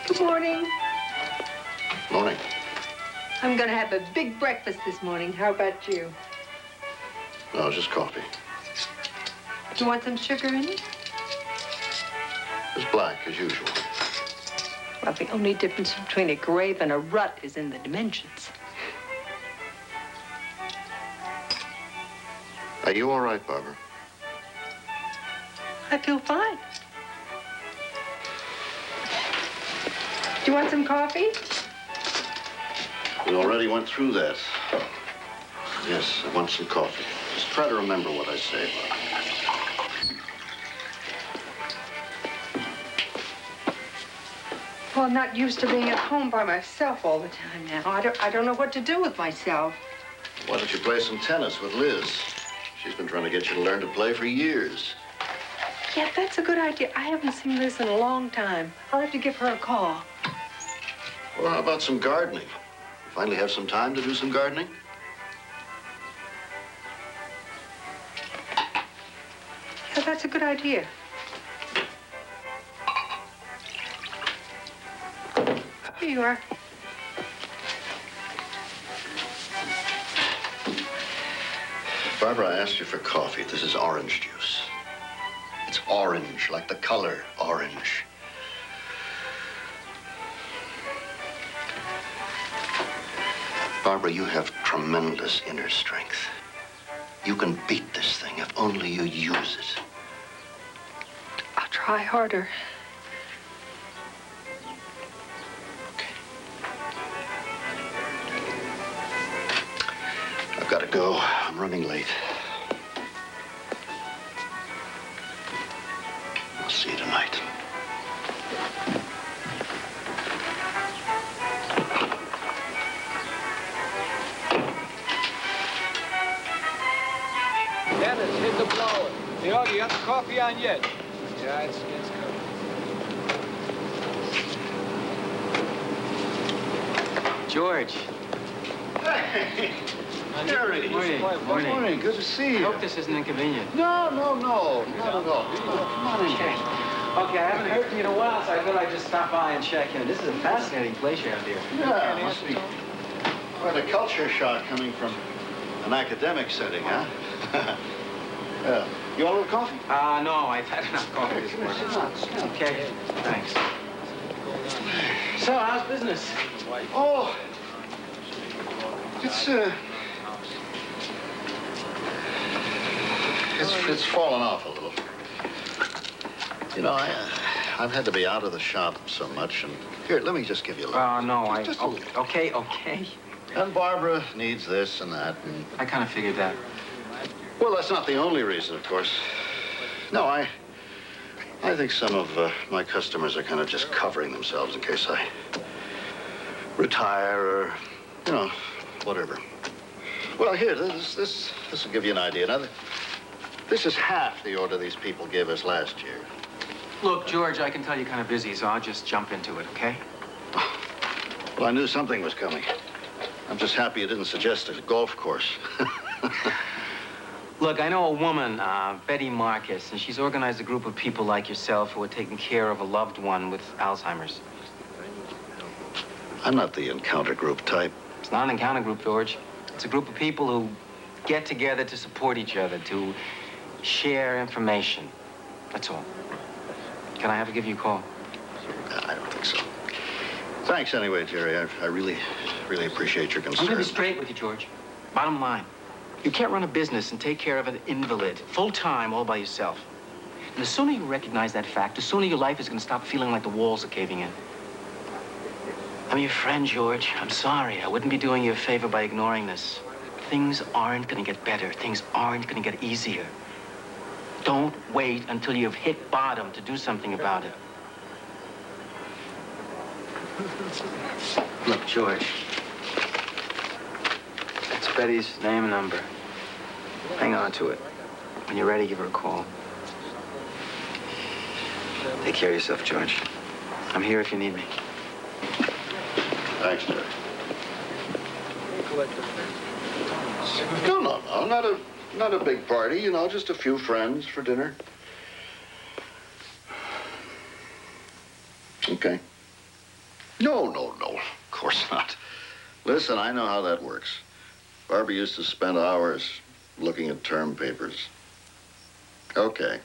Good morning. Morning. I'm going to have a big breakfast this morning. How about you? No, just coffee. Do you want some sugar in it? It's black, as usual. Well, the only difference between a grave and a rut is in the dimensions. Are you all right, Barbara? I feel fine. Do you want some coffee? We already went through that. Yes, I want some coffee. Just try to remember what I say, Barbara. Well, I'm not used to being at home by myself all the time now. I don't know what to do with myself. Why don't you play some tennis with Liz? She's been trying to get you to learn to play for years. Yeah, that's a good idea. I haven't seen Liz in a long time. I'll have to give her a call. Well, how about some gardening? You finally have some time to do some gardening? Yeah, that's a good idea. Here you are. Barbara, I asked you for coffee. This is orange juice. It's orange, like the color orange. Barbara, you have tremendous inner strength. You can beat this thing if only you use it. I'll try harder. I've got to go. I'm running late. I'll see you tonight. Dennis, hit the blower. Hey, Augie, you got the coffee on yet? Yeah, it's coming. George. Hey, Gary. Morning. Good morning. Good to see you. Hope this isn't inconvenient. No. Not at all. Come on in. Okay, I haven't heard from you in a while, so I thought I'd just stop by and check in. This is a fascinating place you have here. Yeah, it must be quite a culture shock coming from an academic setting, huh? Yeah. You want a little coffee? No, I've had enough coffee this morning. Okay, thanks. So, how's business? Oh, it's fallen off a little. You know, I've had to be out of the shop so much, and here, let me just give you a little. No, just a little. Okay. And Barbara needs this and that, and... I kind of figured that. Well, that's not the only reason, of course. No, I think some of my customers are kind of just covering themselves in case I retire or, you know, whatever. Well, here, this will give you an idea. Now, this is half the order these people gave us last year. Look, George, I can tell you're kind of busy, so I'll just jump into it, okay? Well, I knew something was coming. I'm just happy you didn't suggest a golf course. Look, I know a woman, Betty Marcus, and she's organized a group of people like yourself who are taking care of a loved one with Alzheimer's. I'm not the encounter group type. It's not an encounter group, George. It's a group of people who get together to support each other, to share information. That's all. Can I have to give you a call? I don't think so. Thanks anyway, Jerry. I really appreciate your concern. I'm going to be straight with you, George. Bottom line, you can't run a business and take care of an invalid full-time all by yourself. And the sooner you recognize that fact, the sooner your life is going to stop feeling like the walls are caving in. I'm your friend, George. I'm sorry. I wouldn't be doing you a favor by ignoring this. Things aren't going to get better. Things aren't going to get easier. Don't wait until you've hit bottom to do something about it. Look, George. That's Betty's name and number. Hang on to it. When you're ready, give her a call. Take care of yourself, George. I'm here if you need me. Thanks, Jerry. No. Not a big party, you know, just a few friends for dinner. Okay. No. Of course not. Listen, I know how that works. Barbara used to spend hours looking at term papers. Okay.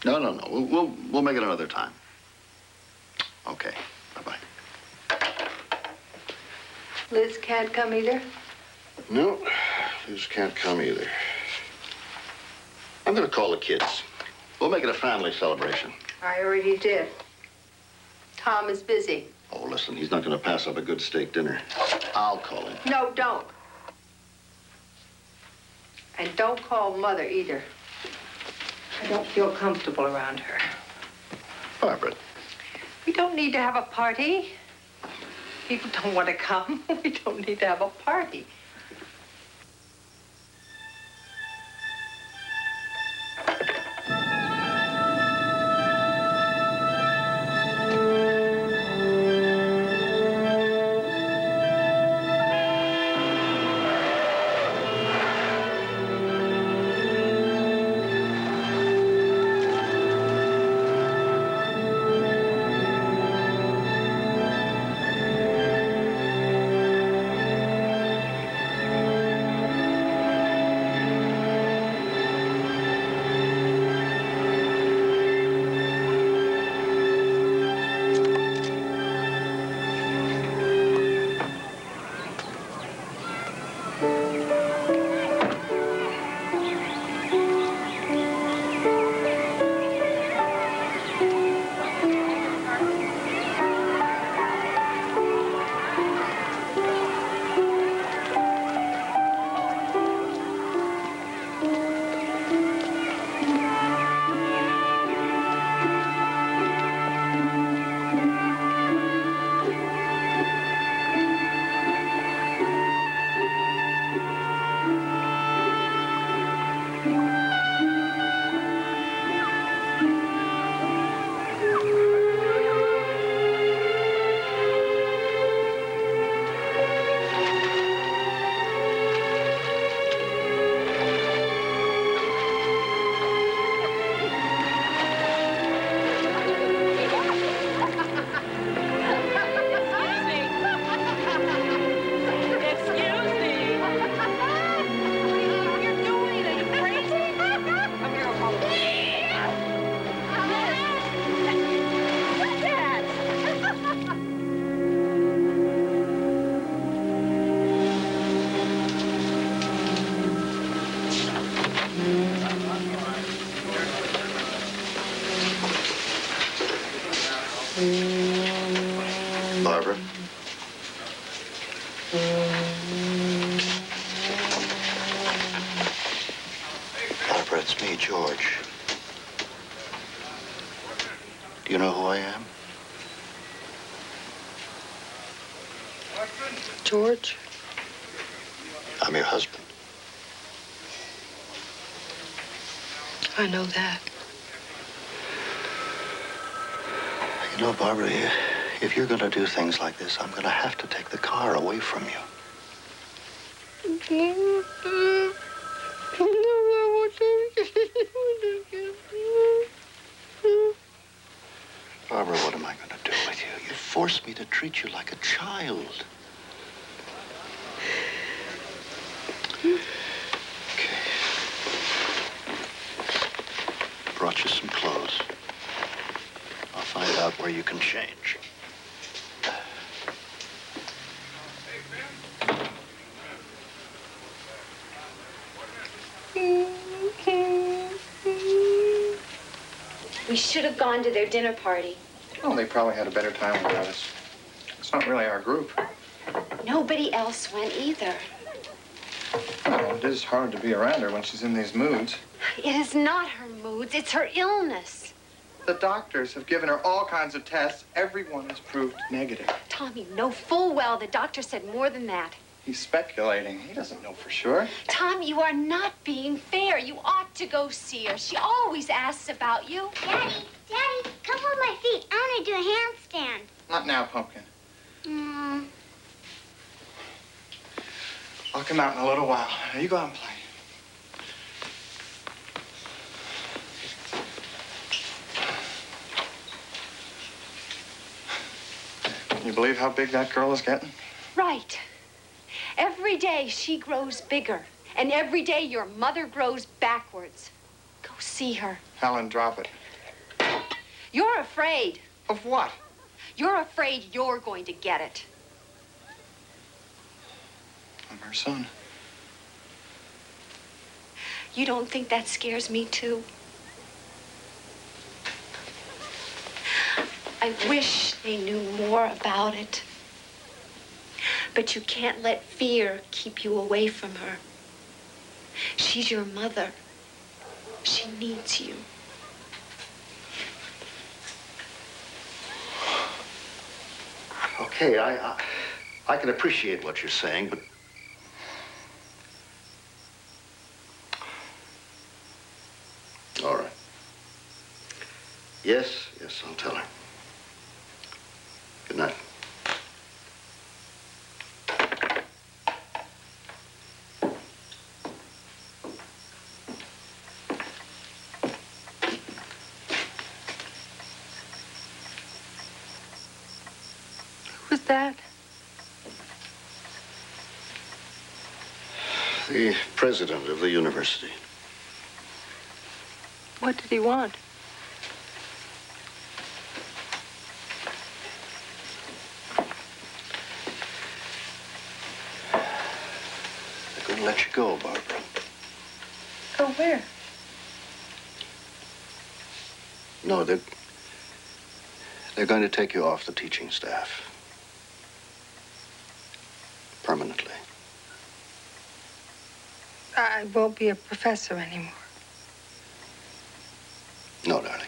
No. We'll make it another time. Okay. Bye-bye. Liz can't come either? No, Liz can't come either. I'm going to call the kids. We'll make it a family celebration. I already did. Tom is busy. Oh, listen, he's not going to pass up a good steak dinner. I'll call him. No, don't. And don't call Mother either. I don't feel comfortable around her. Barbara. We don't need to have a party. People don't want to come. We don't need to have a party. Barbara? Barbara, it's me, George. Do you know who I am? George? I'm your husband. I know that. You know, Barbara, if you're going to do things like this, I'm going to have to take the car away from you. Barbara, what am I going to do with you? You force me to treat you like a child. Okay. Brought you some clothes. I'll find out where you can change. We should have gone to their dinner party. Well, they probably had a better time without us. It's not really our group. Nobody else went either. Well, it is hard to be around her when she's in these moods. It is not her moods, it's her illness. The doctors have given her all kinds of tests. Every one has proved negative. Tom, you know full well the doctor said more than that. He's speculating. He doesn't know for sure. Tom, you are not being fair. You ought to go see her. She always asks about you. Daddy, come hold my feet. I want to do a handstand. Not now, Pumpkin. I'll come out in a little while. Now, you go out and play. Can you believe how big that girl is getting? Right. Every day she grows bigger, and every day your mother grows backwards. Go see her. Helen, drop it. You're afraid. Of what? You're afraid you're going to get it. I'm her son. You don't think that scares me, too? I wish they knew more about it. But you can't let fear keep you away from her. She's your mother. She needs you. Okay, I can appreciate what you're saying, but... All right. Yes, I'll tell her. Good night. Who's that? The president of the university. What did he want? They're going to let you go, Barbara. Go where? No, they're going to take you off the teaching staff. Permanently. I won't be a professor anymore. No, darling.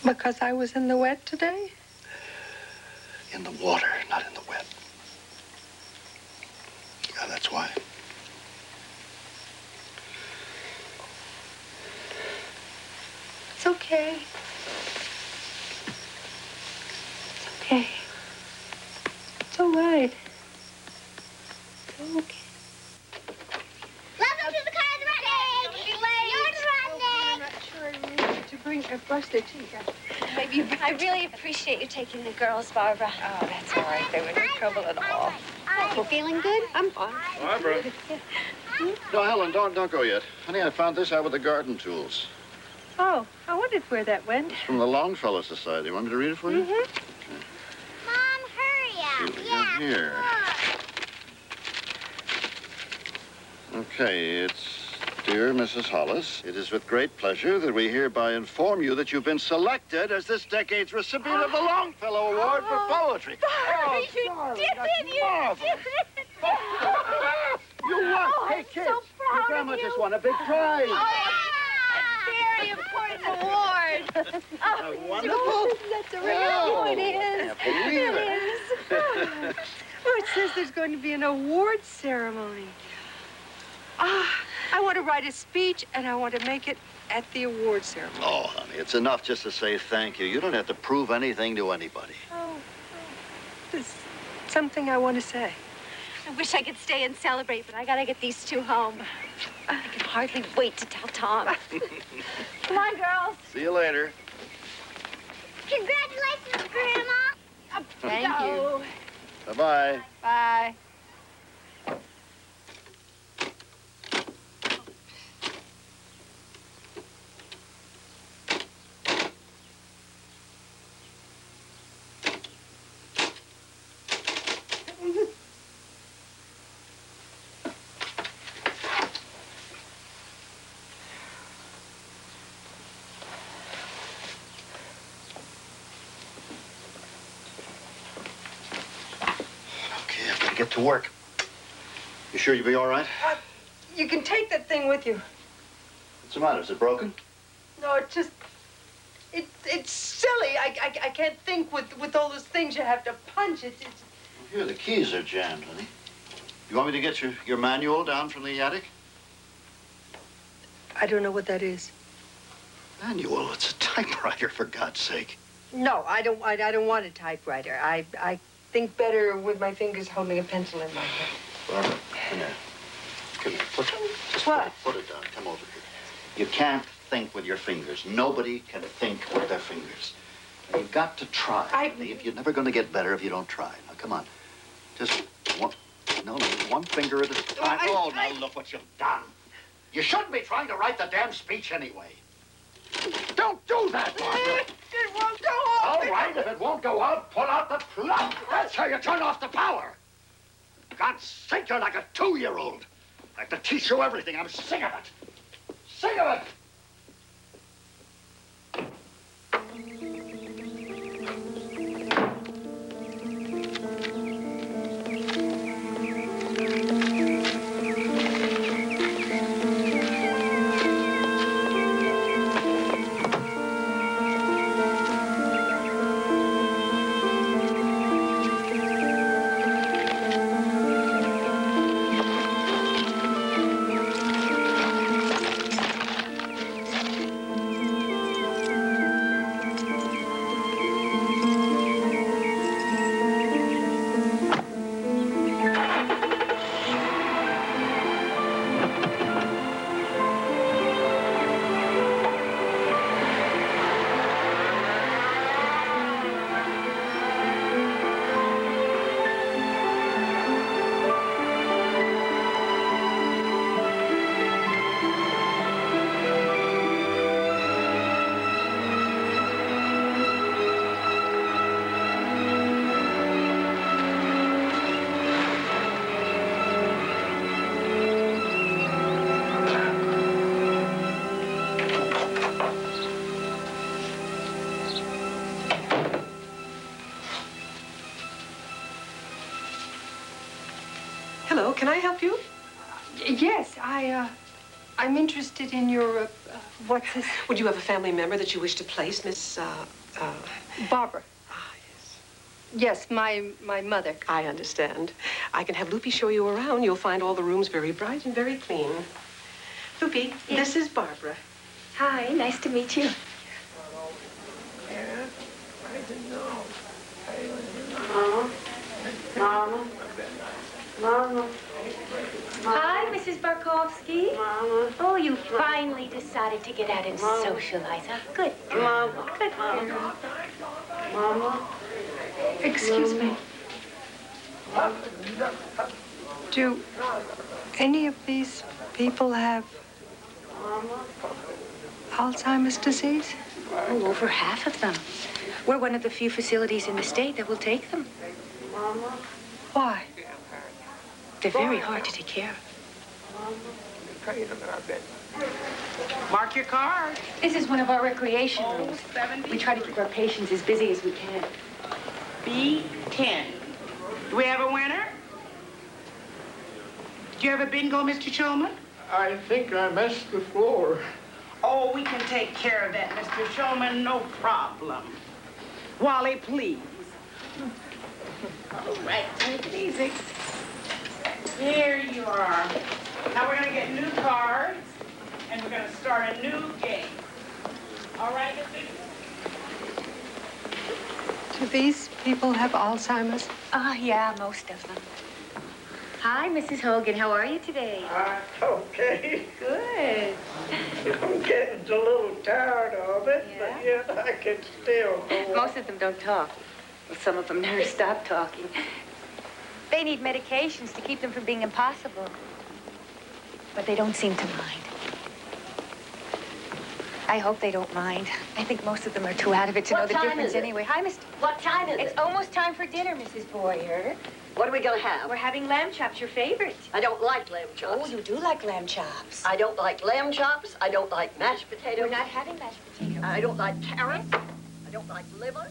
Because I was in the wet today? In the water, not in the wet. Yeah, that's why. It's okay. It's okay. It's all right. It's okay. Welcome to the car's running! Yours running! I'm not sure I need to bring a brush their teeth. Maybe you... I really appreciate you taking the girls, Barbara. Oh, that's all right. They were no trouble at all. You feeling good? I'm fine. Barbara. No, Helen, don't go yet. Honey, I found this out with the garden tools. Oh, I wondered where that went. It's from the Longfellow Society. Want me to read it for you? Mom, hurry up. Here we go here. Okay, it's... Dear Mrs. Hollis, it is with great pleasure that we hereby inform you that you've been selected as this decade's recipient of the Longfellow Award for Poetry. Barbara, you darling, did that's it! You marvelous. did it! You won! Oh, Hey, I'm kids, so proud your grandma of you. just won a big prize. Very important award. Oh, wonderful. That's a Oh, it is. I can't believe it. It is. Oh, it says there's going to be an award ceremony. I want to write a speech, and I want to make it at the award ceremony. Oh, honey, it's enough just to say thank you. You don't have to prove anything to anybody. Oh, there's something I want to say. I wish I could stay and celebrate, but I gotta get these two home. I can hardly wait to tell Tom. Come on, girls. See you later. Congratulations, Grandma. Thank you. Bye-bye. Bye. Get to work. You sure you'll be all right? You can take that thing with you. What's the matter? Is it broken? No, it just... It's silly. I can't think with all those things you have to punch. It's... Here, the keys are jammed, honey. You want me to get your manual down from the attic? I don't know what that is. Manual? It's a typewriter, for God's sake. No, I don't want a typewriter. I think better with my fingers holding a pencil in my hand. Barbara, come here. Come here. Put it down. Come over here. You can't think with your fingers. Nobody can think with their fingers. And you've got to try. You're never going to get better if you don't try. Now, come on. Just one... No, one finger at a time. Oh, now look what you've done. You shouldn't be trying to write the damn speech anyway. Don't do that, Barbara. It won't go off. All right, if it won't go out, pull out the plug. That's how you turn off the power. God's sake, you're like a 2-year-old. I have to teach you everything. I'm sick of it. Sick of it. Hello, can I help you? Yes, I'm interested in your, what's this? Would you have a family member that you wish to place, Miss, Barbara. Yes, my mother. I understand. I can have Loopy show you around. You'll find all the rooms very bright and very clean. Loopy, this is Barbara. Hi, nice to meet you. Mama. Mama. Hi, Mrs. Barkowski. Mama. Oh, you finally decided to get out and socialize, huh? Good. Mama. Good. Mama. Excuse me. Do any of these people have Alzheimer's disease? Oh, over half of them. We're one of the few facilities in the state that will take them. Mama. Why? They're very hard to take care of. Mark your card. This is one of our recreation rooms. We try to keep our patients as busy as we can. B10. Do we have a winner? Do you have a bingo, Mr. Shulman? I think I messed the floor. Oh, we can take care of that, Mr. Shulman. No problem. Wally, please. All right, take it easy. Here you are. Now we're going to get new cards, and we're going to start a new game. All right, Mr. Do these people have Alzheimer's? Yeah, most of them. Hi, Mrs. Hogan. How are you today? Okay. Good. I'm getting a little tired of it, but yet I can still go on. Most of them don't talk. Well, some of them never stop talking. They need medications to keep them from being impossible. But they don't seem to mind. I hope they don't mind. I think most of them are too out of it to know the difference anyway. Hi, Mr. What time is it? It's almost time for dinner, Mrs. Boyer. What are we going to have? We're having lamb chops, your favorite. I don't like lamb chops. Oh, you do like lamb chops. I don't like lamb chops. I don't like mashed potatoes. We're not having mashed potatoes. I don't like carrots. I don't like liver.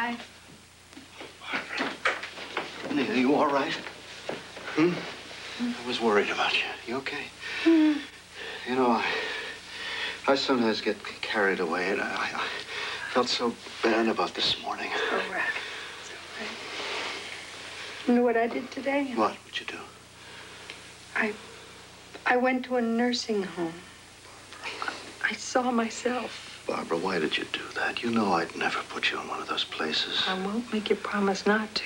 Bye. Are you all right? I was worried about you. You okay? You know, I sometimes get carried away, and I felt so bad about this morning. It's all right. It's all right. You know what I did today? What would you do? I went to a nursing home. I saw myself. Barbara, why did you do that? You know I'd never put you in one of those places. I won't make you promise not to.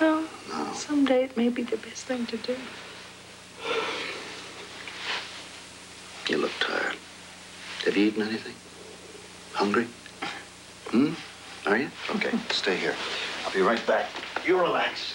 No. Someday it may be the best thing to do. You look tired. Have you eaten anything? Hungry? Are you? Okay, stay here. I'll be right back. You relax.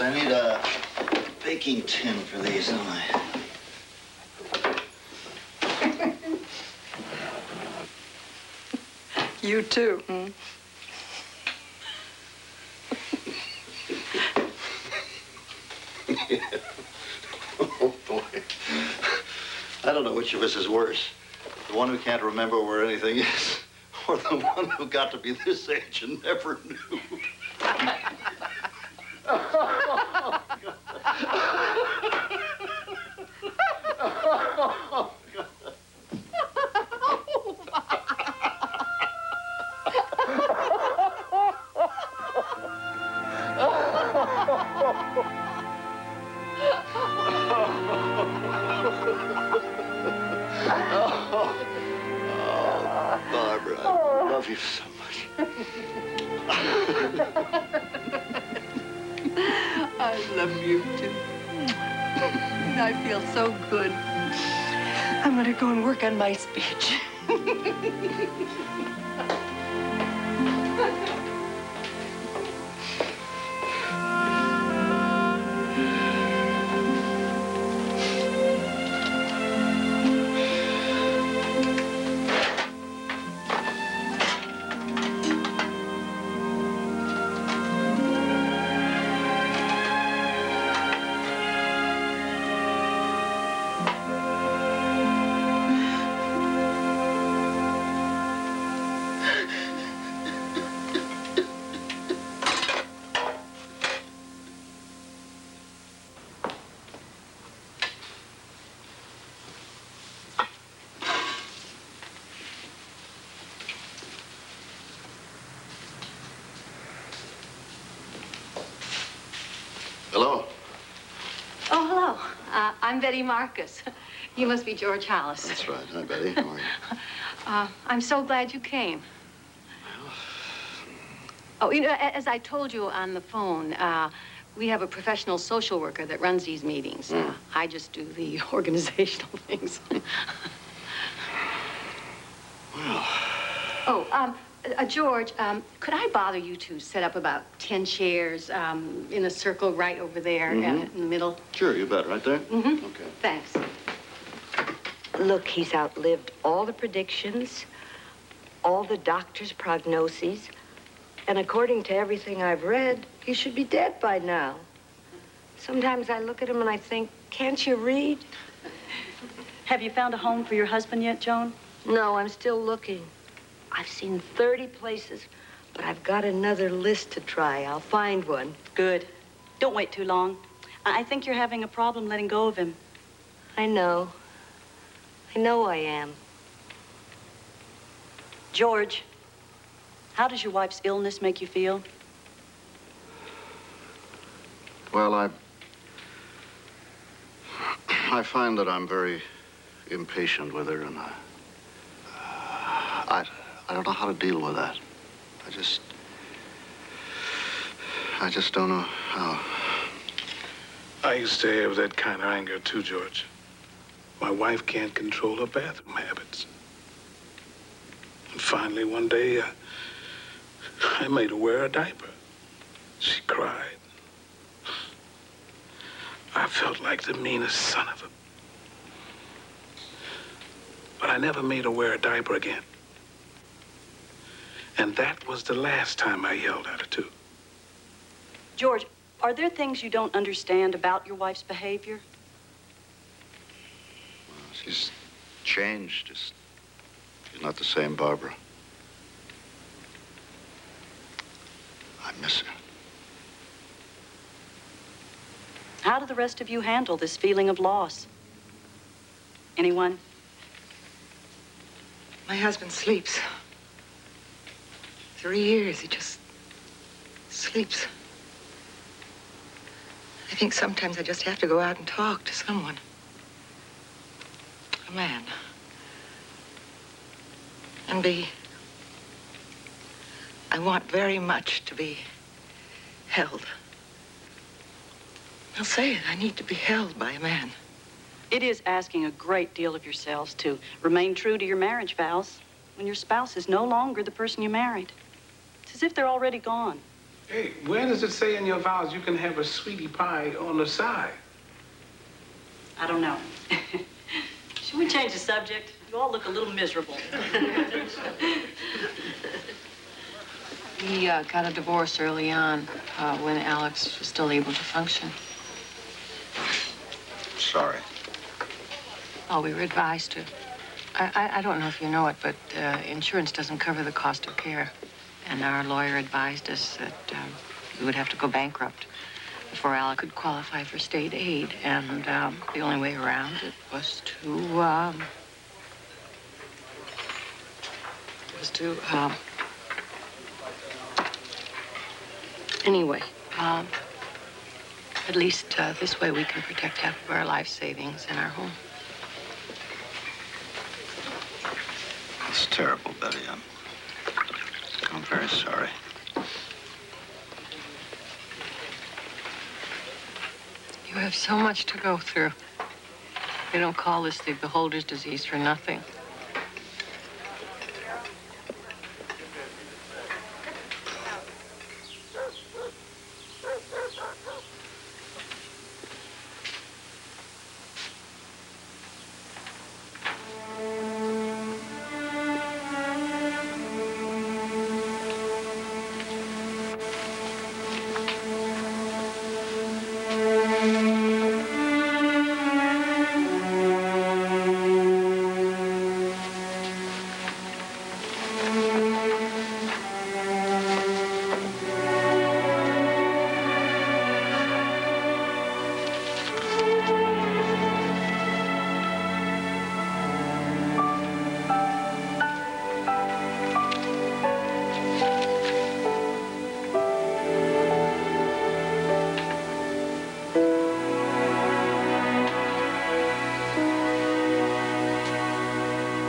I need a baking tin for these, don't I? You too, Yeah. Oh, boy. I don't know which of us is worse. The one who can't remember where anything is, or the one who got to be this age and never knew. Barbara, I love you so much. I love you too. And I feel so good. I'm gonna go and work on my speech. Hello. Oh, hello. I'm Betty Marcus. You must be George Hollis. That's right. Hi, Betty. How are you? I'm so glad you came. Oh, you know, as I told you on the phone, we have a professional social worker that runs these meetings. I just do the organizational things. Well. Oh, George, could I bother you to set up about 10 chairs in a circle right over there in the middle? Sure, you bet. Right there? Mm-hmm. Okay. Thanks. Look, he's outlived all the predictions, all the doctor's prognoses, and according to everything I've read, he should be dead by now. Sometimes I look at him and I think, can't you read? Have you found a home for your husband yet, Joan? No, I'm still looking. I've seen 30 places, but I've got another list to try. I'll find one. Good. Don't wait too long. I think you're having a problem letting go of him. I know. I know I am. George, how does your wife's illness make you feel? Well, I find that I'm very impatient with her, and I don't know how to deal with that. I just don't know how. I used to have that kind of anger too, George. My wife can't control her bathroom habits. finally, one day, I made her wear a diaper. She cried. I felt like the meanest son of a... But I never made her wear a diaper again. And that was the last time I yelled at her, too. George, are there things you don't understand about your wife's behavior? She's changed. She's not the same Barbara. I miss her. How do the rest of you handle this feeling of loss? Anyone? My husband sleeps. 3 years, he just sleeps. I think sometimes I just have to go out and talk to someone. A man. And I want very much to be held. I'll say it, I need to be held by a man. It is asking a great deal of yourselves to remain true to your marriage vows when your spouse is no longer the person you married. It's as if they're already gone. Hey, where does it say in your vows you can have a sweetie pie on the side? I don't know. Should we change the subject? You all look a little miserable. He got a divorce early on when Alex was still able to function. Sorry. Oh, we were advised to. I don't know if you know it, but insurance doesn't cover the cost of care. And our lawyer advised us that we would have to go bankrupt before Alex could qualify for state aid. And the only way around it was anyway, at least this way we can protect half of our life savings in our home. It's terrible, Betty. I'm very sorry. You have so much to go through. They don't call this the beholder's disease for nothing.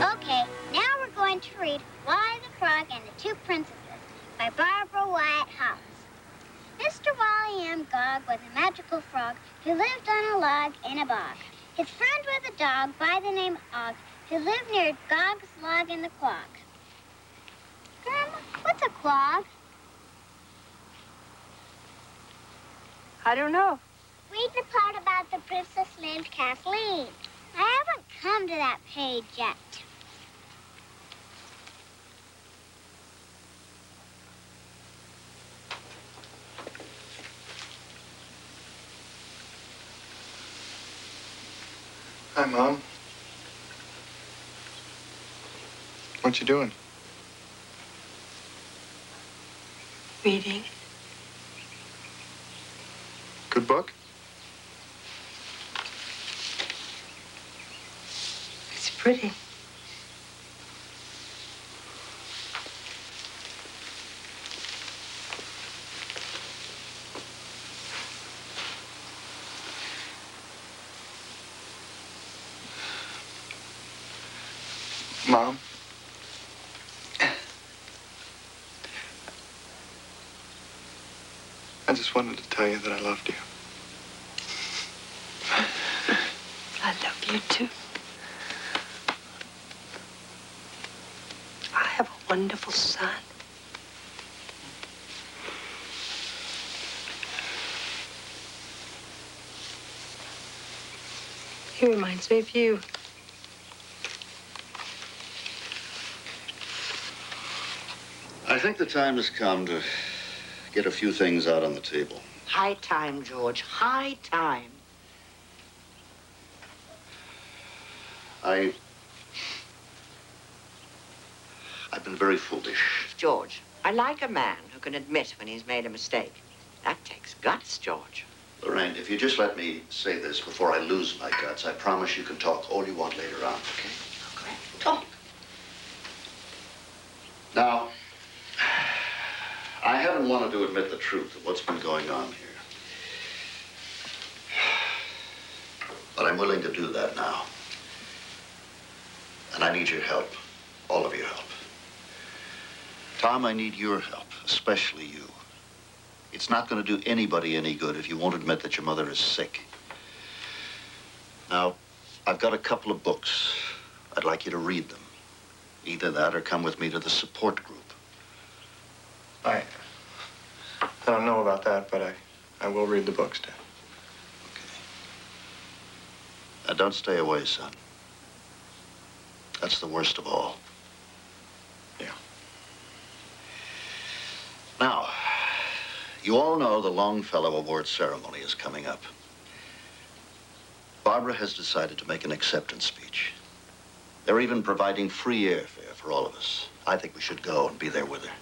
Okay, now we're going to read Wally the Frog and the Two Princesses by Barbara Wyatt House. Mr. Wally M. Gog was a magical frog who lived on a log in a bog. His friend was a dog by the name Og who lived near Gog's log in the clog. Grandma, what's a clog? I don't know. Read the part about the princess named Kathleen. I haven't come to that page yet. Hi, Mom. What you doing? Reading. Good book? It's pretty. Mom? I just wanted to tell you that I loved you. I love you too. I have a wonderful son. He reminds me of you. I think the time has come to get a few things out on the table. High time, George. High time. I've been very foolish. George, I like a man who can admit when he's made a mistake. That takes guts, George. Lorraine, if you just let me say this before I lose my guts, I promise you can talk all you want later on, okay? Okay. Talk. Now, I haven't wanted to admit the truth of what's been going on here. But I'm willing to do that now. And I need your help, all of your help. Tom, I need your help, especially you. It's not going to do anybody any good if you won't admit that your mother is sick. Now, I've got a couple of books. I'd like you to read them. Either that or come with me to the support group. I don't know about that, but I will read the books, Dad. Now, don't stay away, son. That's the worst of all. Yeah. Now, you all know the Longfellow Award ceremony is coming up. Barbara has decided to make an acceptance speech. They're even providing free airfare for all of us. I think we should go and be there with her.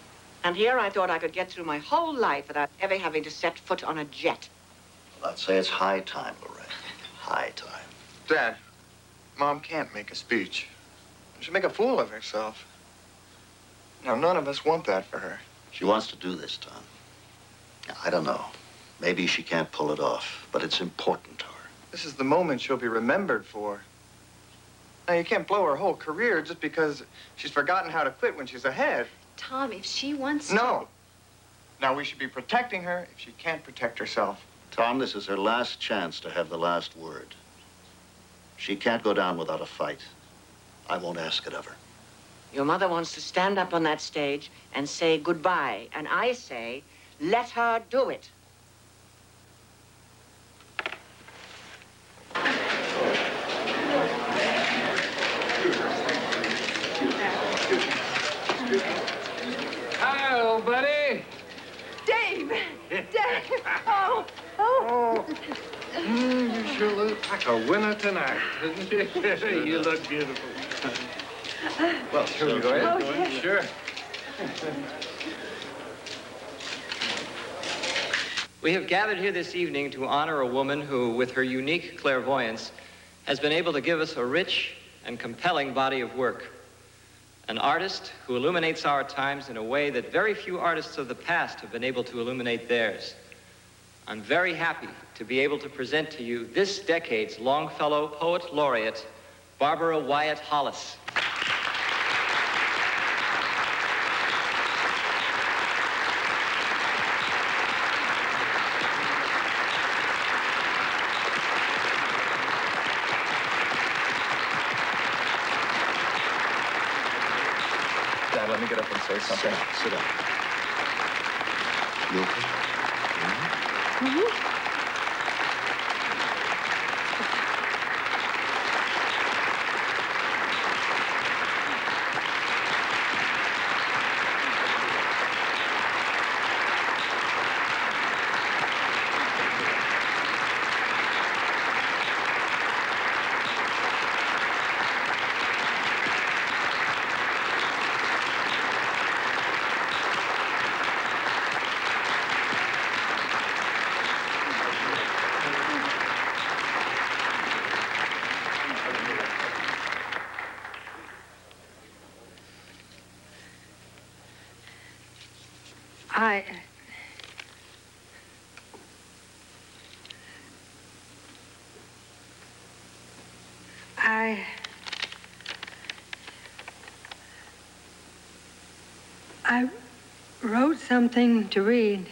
And here I thought I could get through my whole life without ever having to set foot on a jet. Well, I'd say it's high time, Lorraine. High time. Dad, Mom can't make a speech. She'll make a fool of herself. Now, none of us want that for her. She wants to do this, Tom. I don't know. Maybe she can't pull it off, but it's important to her. This is the moment she'll be remembered for. Now, you can't blow her whole career just because she's forgotten how to quit when she's ahead. Tom, if she wants to... No. Now, we should be protecting her if she can't protect herself. Tom, this is her last chance to have the last word. She can't go down without a fight. I won't ask it of her. Your mother wants to stand up on that stage and say goodbye. And I say, let her do it. Hi, old buddy. Dave! Dave! Oh! Oh! You sure look like a winner tonight, didn't you? You look beautiful. Well, shall we go ahead? Oh, yes. Sure. We have gathered here this evening to honor a woman who, with her unique clairvoyance, has been able to give us a rich and compelling body of work. An artist who illuminates our times in a way that very few artists of the past have been able to illuminate theirs. I'm very happy to be able to present to you this decade's Longfellow Poet Laureate, Barbara Wyatt Hollis. Dad, let me get up and say something. Sit down. You okay? I wrote something to read.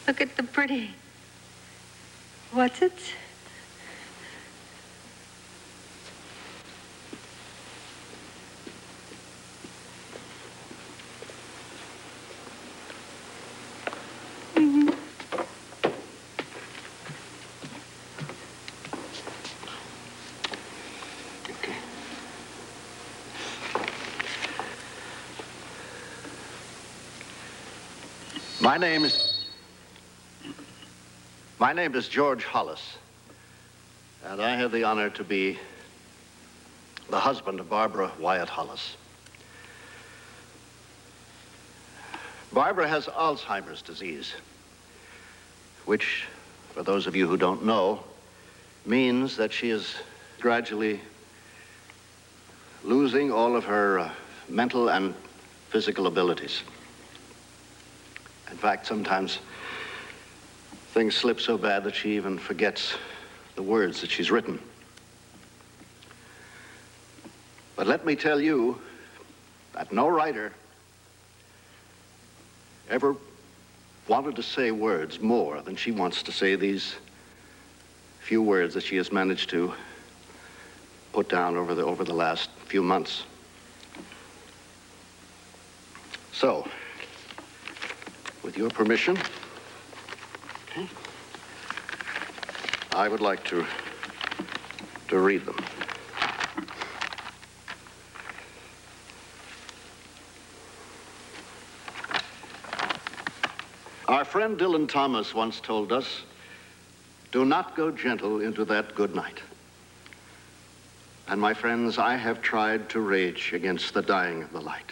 Look at the pretty... What's it? My name is George Hollis, and I have the honor to be the husband of Barbara Wyatt Hollis. Barbara has Alzheimer's disease, which, for those of you who don't know, means that she is gradually losing all of her mental and physical abilities. In fact, sometimes things slip so bad that she even forgets the words that she's written. But let me tell you that no writer ever wanted to say words more than she wants to say these few words that she has managed to put down over the last few months. So, with your permission, I would like to read them. Our friend Dylan Thomas once told us, "Do not go gentle into that good night." And my friends, I have tried to rage against the dying of the light.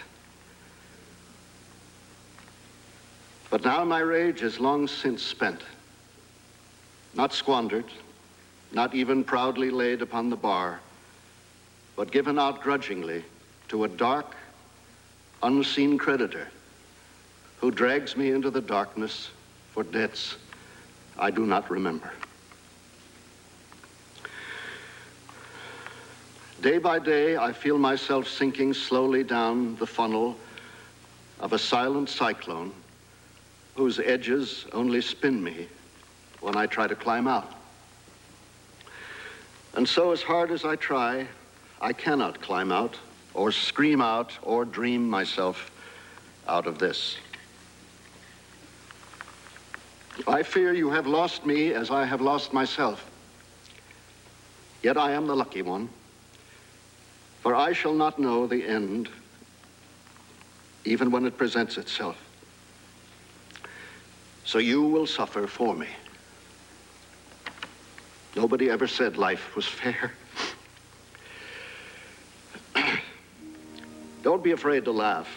But now my rage is long since spent. Not squandered, not even proudly laid upon the bar, but given out grudgingly to a dark, unseen creditor who drags me into the darkness for debts I do not remember. Day by day, I feel myself sinking slowly down the funnel of a silent cyclone whose edges only spin me when I try to climb out. And so, as hard as I try, I cannot climb out, or scream out, or dream myself out of this. I fear you have lost me as I have lost myself. Yet I am the lucky one, for I shall not know the end, even when it presents itself. So you will suffer for me. Nobody ever said life was fair. Don't be afraid to laugh,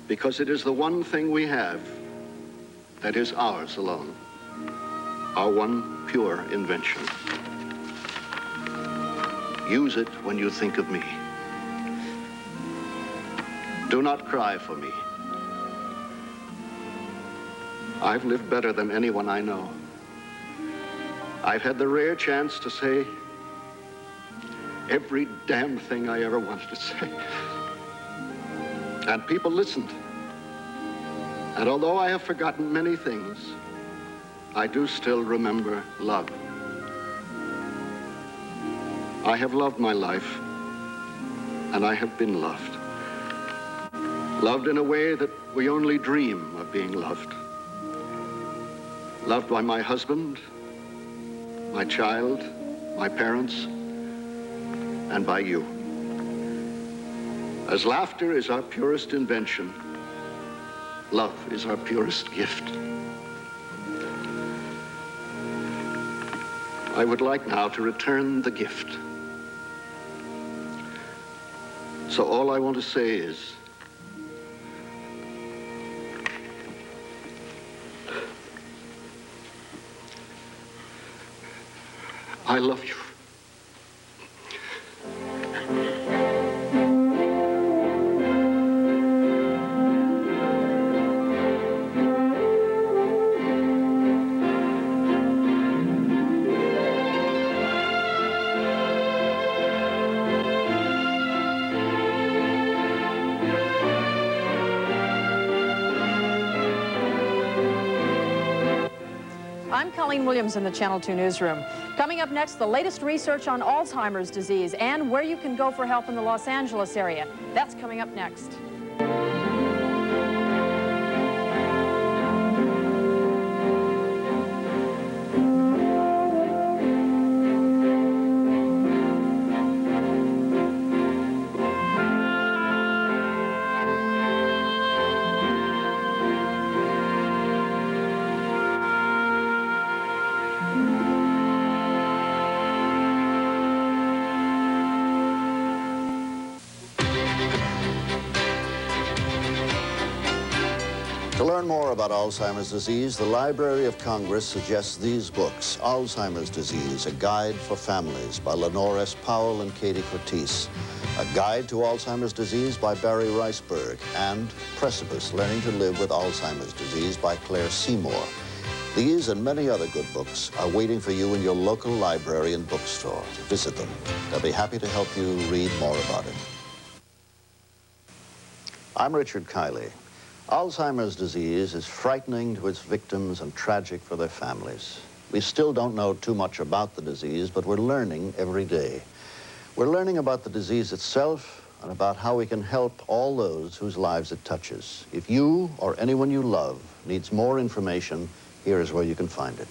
because it is the one thing we have that is ours alone, our one pure invention. Use it when you think of me. Do not cry for me. I've lived better than anyone I know. I've had the rare chance to say every damn thing I ever wanted to say. And people listened. And although I have forgotten many things, I do still remember love. I have loved my life, and I have been loved. Loved in a way that we only dream of being loved. Loved by my husband, my child, my parents, and by you. As laughter is our purest invention, love is our purest gift. I would like now to return the gift. So all I want to say is, I love you. Colleen Williams in the Channel 2 newsroom. Coming up next, the latest research on Alzheimer's disease and where you can go for help in the Los Angeles area. That's coming up next. To learn more about Alzheimer's disease, the Library of Congress suggests these books: Alzheimer's Disease, A Guide for Families by Lenore S. Powell and Katie Curtis, A Guide to Alzheimer's Disease by Barry Riceberg, and Precipice, Learning to Live with Alzheimer's Disease by Claire Seymour. These and many other good books are waiting for you in your local library and bookstore. Visit them. They'll be happy to help you read more about it. I'm Richard Kiley. Alzheimer's disease is frightening to its victims and tragic for their families. We still don't know too much about the disease, but we're learning every day. We're learning about the disease itself and about how we can help all those whose lives it touches. If you or anyone you love needs more information, here is where you can find it.